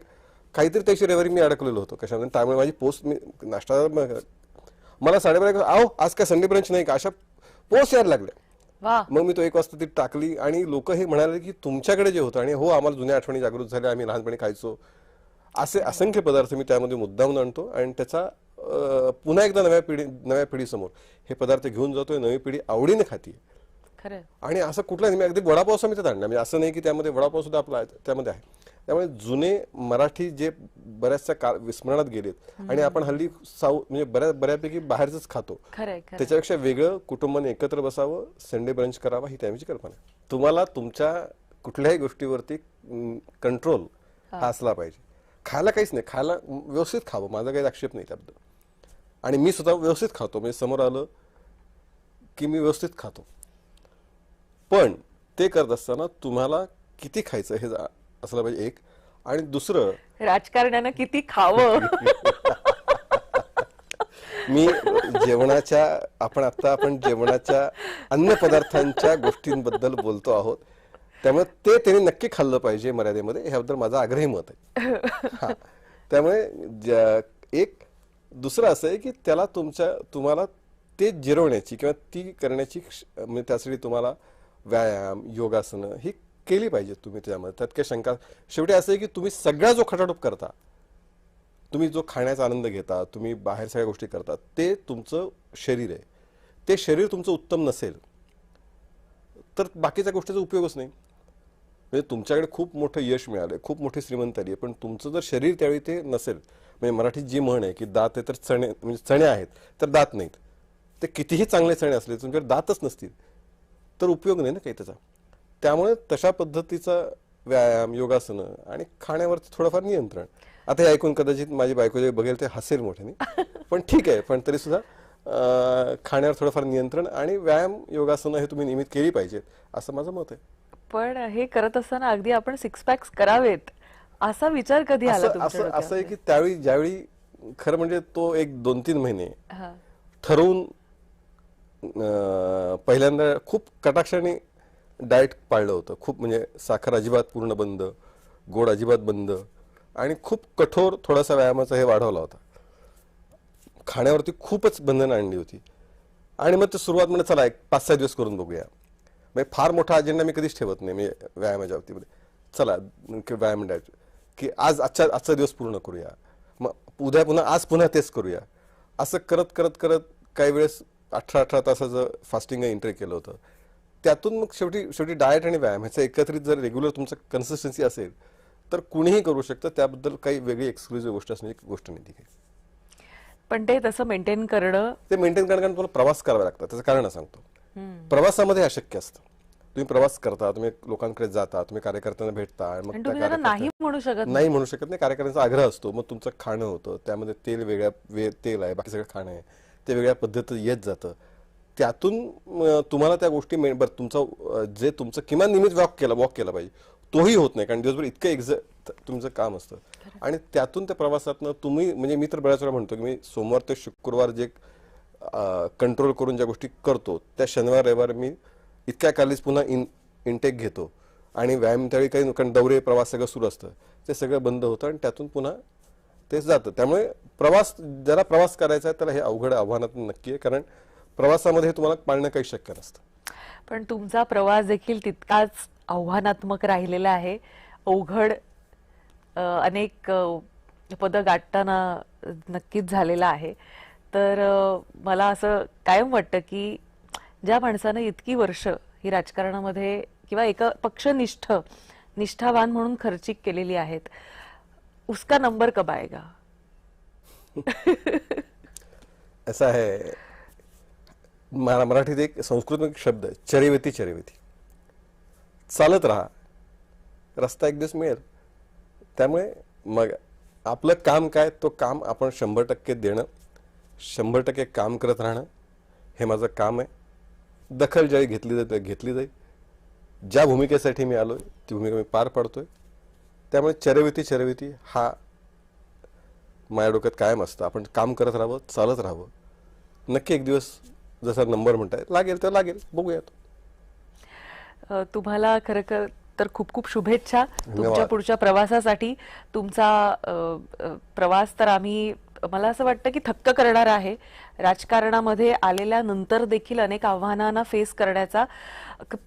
काहीतरी त्याची रविवारी मी अडकलेलो होतो कशामध्ये, त्यामुळे माझी पोस्ट मी नाश्ता मला 12:30 आहो आज काय संडे ब्रंच नाही का, अशा पोस्ट यायला लागल्या. वा. मग मी तो 1 वाजता ती टाकली आणि लोक हे म्हणाले की तुमच्याकडे जे होतं, आणि हो आम्हाला जुन्या आठवणी जागृत झाल्या, आम्ही लहानपणी खायचो असे असंख्य पदार्थ मी त्यामध्ये मुद्दामून आणतो आणि त्याचा पुन्हा एकदा नव्या पिढीसमोर हे पदार्थ घेऊन जातोय. नवी पिढी आवडीने खातीये. खरं. आणि असं कुठला नाही, मी अगदी वडापाव समितीत आणला, म्हणजे असं नाही की त्यामध्ये वडापाव सुद्धा आपला त्यामध्ये आहे. त्यामुळे जुने मराठी जे बऱ्याचशा काळ विस्मरणात गेलेत आणि आपण हल्ली म्हणजे बऱ्यापैकी बाहेरच खातो, खरंय. त्याच्यापेक्षा वेगळं कुटुंबाने एकत्र बसावं, संडे ब्रंच करावा, ही त्याची कल्पना आहे. तुम्हाला तुमच्या कुठल्याही गोष्टीवरती कंट्रोल हा असला पाहिजे. खायला काहीच नाही, खायला व्यवस्थित खावं, माझा काही आक्षेप नाही त्याबद्दल. आणि मी स्वतः व्यवस्थित खातो, म्हणजे समोर आलं की मी व्यवस्थित खातो. पण ते करत असताना तुम्हाला किती खायचं हे असलं पाहिजे एक. आणि दुसरं, राजकारण्यानं किती खावं. मी जेवणाच्या आपण जेवणाच्या अन्न पदार्थांच्या गोष्टींबद्दल बोलतो आहोत, त्यामुळे ते त्यांनी नक्की खाल्लं पाहिजे मर्यादेमध्ये, ह्याबद्दल माझं आग्रही मत आहे. हा, त्यामुळे एक दुसरं असं आहे की तुम्हाला ते जिरवण्याची किंवा ती करण्याची म्हणजे त्यासाठी तुम्हाला व्यायाम, योगासनं ही केली पाहिजे तुम्ही त्यामध्ये, त्यात काही शंका. शेवटी असं आहे की तुम्ही सगळा जो खटाटोप करता, तुम्ही जो खाण्याचा आनंद घेता, तुम्ही बाहेर सगळ्या गोष्टी करता, ते तुमचं शरीर आहे. ते शरीर तुमचं उत्तम नसेल तर बाकीच्या गोष्टीचा उपयोगच नाही. म्हणजे तुमच्याकडे खूप मोठं यश मिळालंय, खूप मोठी श्रीमंती आली, पण तुमचं जर शरीर त्यावेळी ते नसेल, म्हणजे मराठीत जी म्हण आहे की दात आहे तर चणे, म्हणजे चणे आहेत तर दात नाहीत, ते कितीही चांगले चणे असले तुमच्याकडे दातच नसतील तर उपयोग नाही ना काही त्याचा. त्यामुळे तशा पद्धतीचा व्यायाम, योगासनं आणि खाण्यावरती थोडंफार नियंत्रण. आता हे ऐकून कदाचित माझी बायको जे बघेल ते हसेल मोठ्याने, पण ठीक आहे. पण तरी सुद्धा खाण्यावर थोडंफार नियंत्रण आणि व्यायाम, योगासनं हे तुम्ही नियमित केली पाहिजेत, असं माझं मत आहे. पण हे करत असताना अगदी आपण 6 पॅक्स करावेत असा विचार कधी आला तुमच्या असं आहे की त्यावेळी ज्यावेळी खरं म्हणजे तो एक 2-3 महिने डोक्यात? ठरवून पहिल्यांदा खूप कटाक्षाने डाएट पाळलं होतं. खूप म्हणजे साखर अजिबात पूर्ण बंद, गोड अजिबात बंद, आणि खूप कठोर थोडासा व्यायामाचा हे वाढवला होता. खाण्यावरती खूपच बंधनं आणली होती. आणि मग ते सुरुवात म्हणजे चला एक 5-6 दिवस करून बघूया. म्हणजे फार मोठा अजेंडा मी कधीच ठेवत नाही म्हणजे व्यायामाच्या बाबतीमध्ये. चला व्यायाम डाएट की आजचा दिवस पूर्ण करूया, मग उद्या पुन्हा तेच करूया. असं करत करत करत काही वेळेस 18 तासाचं फास्टिंग इंटरेक केलं होतं. त्यातून मग शेवटी डाएट आणि व्यायाम ह्याचं एकत्रित जर रेग्युलर तुमचं कन्सिस्टन्सी असेल तर कुणीही करू शकतं. त्याबद्दल काही वेगळी एक्सक्लुझिव्ह गोष्ट असण्याची गोष्ट नाही ती काही. पण ते तसं मेंटेन करणं, ते मेंटेन करण्यासाठी तुम्हाला प्रवास करावा लागतो. त्याचं कारण सांगतो. प्रवासामध्ये अशक्य असतं. तुम्ही प्रवास करता, तुम्ही लोकांकडे जाता, तुम्ही कार्यकर्त्यांना भेटता, मग तुम्ही त्यांना नाही म्हणू शकत. नाही म्हणू शकत नाही. कार्यकर्त्यांचा आग्रह असतो, मग तुमचं खाणं होतं, त्यामध्ये तेल तेल आहे, बाकी सगळं खाणं आहे, ते वेगळ्या पद्धतीत येत जातं. त्यातून तुम्हाला त्या गोष्टी जे तुमचं किमान नियमित वॉक केला पाहिजे तोही होत नाही, कारण दिवसभर इतकं तुमचं काम असतं. आणि त्यातून त्या प्रवासातनं तुम्ही म्हणजे मी तर बऱ्याच वेळा म्हणतो की मी सोमवार ते शुक्रवार जे कंट्रोल करून ज्या गोष्टी करतो त्या शनिवार रविवार मी इतक्या कालीच पुन्हा इनटेक घेतो. आणि व्यायाम त्यावेळी काही कारण दौरे प्रवास सगळं सुरू असतं, ते सगळं बंद होतं आणि त्यातून पुन्हा ते जातं. त्यामुळे ज्याला प्रवास करायचा आहे त्याला हे अवघड आव्हानात्मक नक्की आहे, कारण प्रवासामध्ये तुम्हाला पाळणं काही शक्य नसतं. पण तुमचा प्रवास देखील तितकाच आव्हानात्मक राहिलेला आहे. अवघड अनेक पदं गाठताना नक्कीच झालेला आहे. तर मला असं कायम वाटतं की ज्या माणसानं इतकी वर्ष ही राजकारणामध्ये किंवा एका निष्ठावान म्हणून खर्चिक केलेली आहेत, उसका नंबर कब आएगा? ऐसा है, मराठीत एक संस्कृत शब्द आहे, चरेवेती. चालत राहा, रस्ता एक दिवस मिळेल. त्यामुळे मग आपलं काम काय, तो काम आपण 100% देणं, 100% काम करत राहणं हे माझं काम आहे. दखल ज्यावेळी घेतली जाईल. ज्या भूमिकेसाठी मी आलोय ती भूमिका मी पार पाडतोय. त्यामुळे चरेवेती हा माझ्या डोक्यात कायम असतं. आपण काम करत राहावं, चालत राहावं. नक्की एक दिवस जसा नंबर म्हणताय लागेल तर लागेल, बघूयात. तुम्हाला खरं तर खूप खूप शुभेच्छा तुमच्या धन्यवाद. पुढच्या प्रवासासाठी. तुमचा प्रवास तर मला असं वाटतं की थक्क करणारा आहे. राजकारणामध्ये आलेल्यानंतर देखील अनेक आव्हानांना फेस करण्याचा,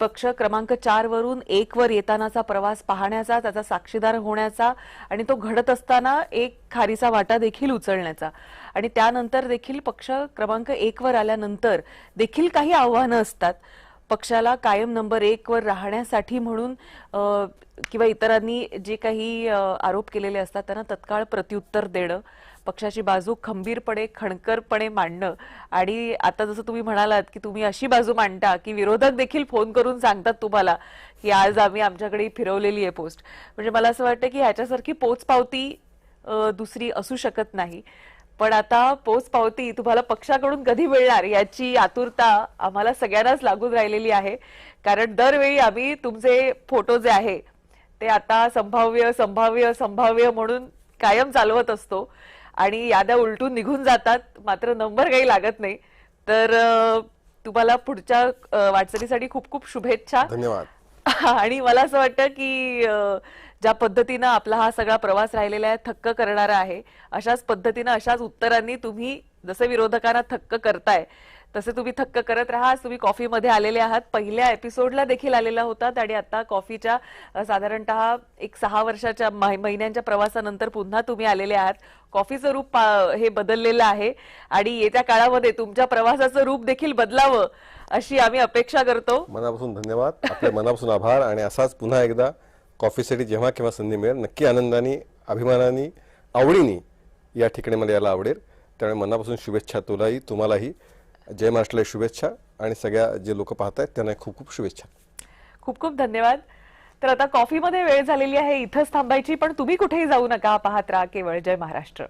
पक्ष क्रमांक 4 वरून 1 वर येतानाचा प्रवास पाहण्याचा, त्याचा साक्षीदार होण्याचा आणि तो घडत असताना एक खारीचा वाटा देखील उचलण्याचा आणि त्यानंतर देखील पक्ष क्रमांक 1 वर आल्यानंतर देखील काही आव्हानं असतात. पक्षाला कायम नंबर 1 वर राहण्यासाठी म्हणून किंवा इतरांनी जे काही आरोप केलेले असतात त्यांना तत्काळ प्रत्युत्तर देणं, पक्षाची बाजू खंबीरपणे खणकरपणे मांडणं आणि आता जसं तुम्ही म्हणालात की तुम्ही अशी बाजू मांडता की विरोधक देखील फोन करून सांगतात तुम्हाला की आज आम्ही आमच्याकडे फिरवलेली आहे पोस्ट. म्हणजे मला असं वाटतं की ह्याच्यासारखी पोचपावती दुसरी असू शकत नाही. पण आता पोचपावती तुम्हाला पक्षाकडून कधी मिळणार याची आतुरता आम्हाला सगळ्यांनाच लागून राहिलेली आहे. कारण दरवेळी आम्ही तुमचे फोटो जे आहे ते आता संभाव्य संभाव्य संभाव्य म्हणून कायम चालवत असतो आणि याद्या उलटून निघून जातात, मात्र नंबर काही लागत नाही. तर तुम्हाला पुढच्या वाटचालीसाठी खूप खूप शुभेच्छा. धन्यवाद. आणि मला असं वाटतं की ज्या पद्धतीनं आपला हा सगळा प्रवास राहिलेला आहे थक्क करणारा आहे, अशाच पद्धतीनं अशाच उत्तरांनी तुम्ही जसे विरोधकांना थक्क करताय तसे तुम्ही थक्क करत राहा. तुम्ही कॉफीमध्ये आलेले आहात, पहिल्या एपिसोडला देखील आलेला होतात आणि आता कॉफीच्या साधारणतः एक 6 वर्षाच्या महिन्यांच्या प्रवासानंतर पुन्हा तुम्ही आलेले आहात. कॉफीचं रूप हे बदललेलं आहे आणि येत्या काळामध्ये तुमच्या प्रवासाचं रूप देखील बदलावं अशी आम्ही अपेक्षा करतो. मनापासून धन्यवाद, आपल्या मनापासून आभार आणि असाच पुन्हा एकदा कॉफीसाठी जेव्हा केव्हा संधी मिळेल नक्की आनंदाने, अभिमानाने, आवडीने या ठिकाणी मला यायला आवडेल. त्यामुळे मनापासून शुभेच्छा तुलाही, तुम्हालाही. जय महाराष्ट्राला शुभेच्छा आणि सगळ्या जे लोक पाहतायत त्यांना खूप खूप शुभेच्छा. खूप खूप धन्यवाद. तर आता कॉफीमध्ये वेळ झालेली आहे इथंच थांबायची, पण तुम्ही कुठेही जाऊ नका. पाहत राहा केवळ जय महाराष्ट्र.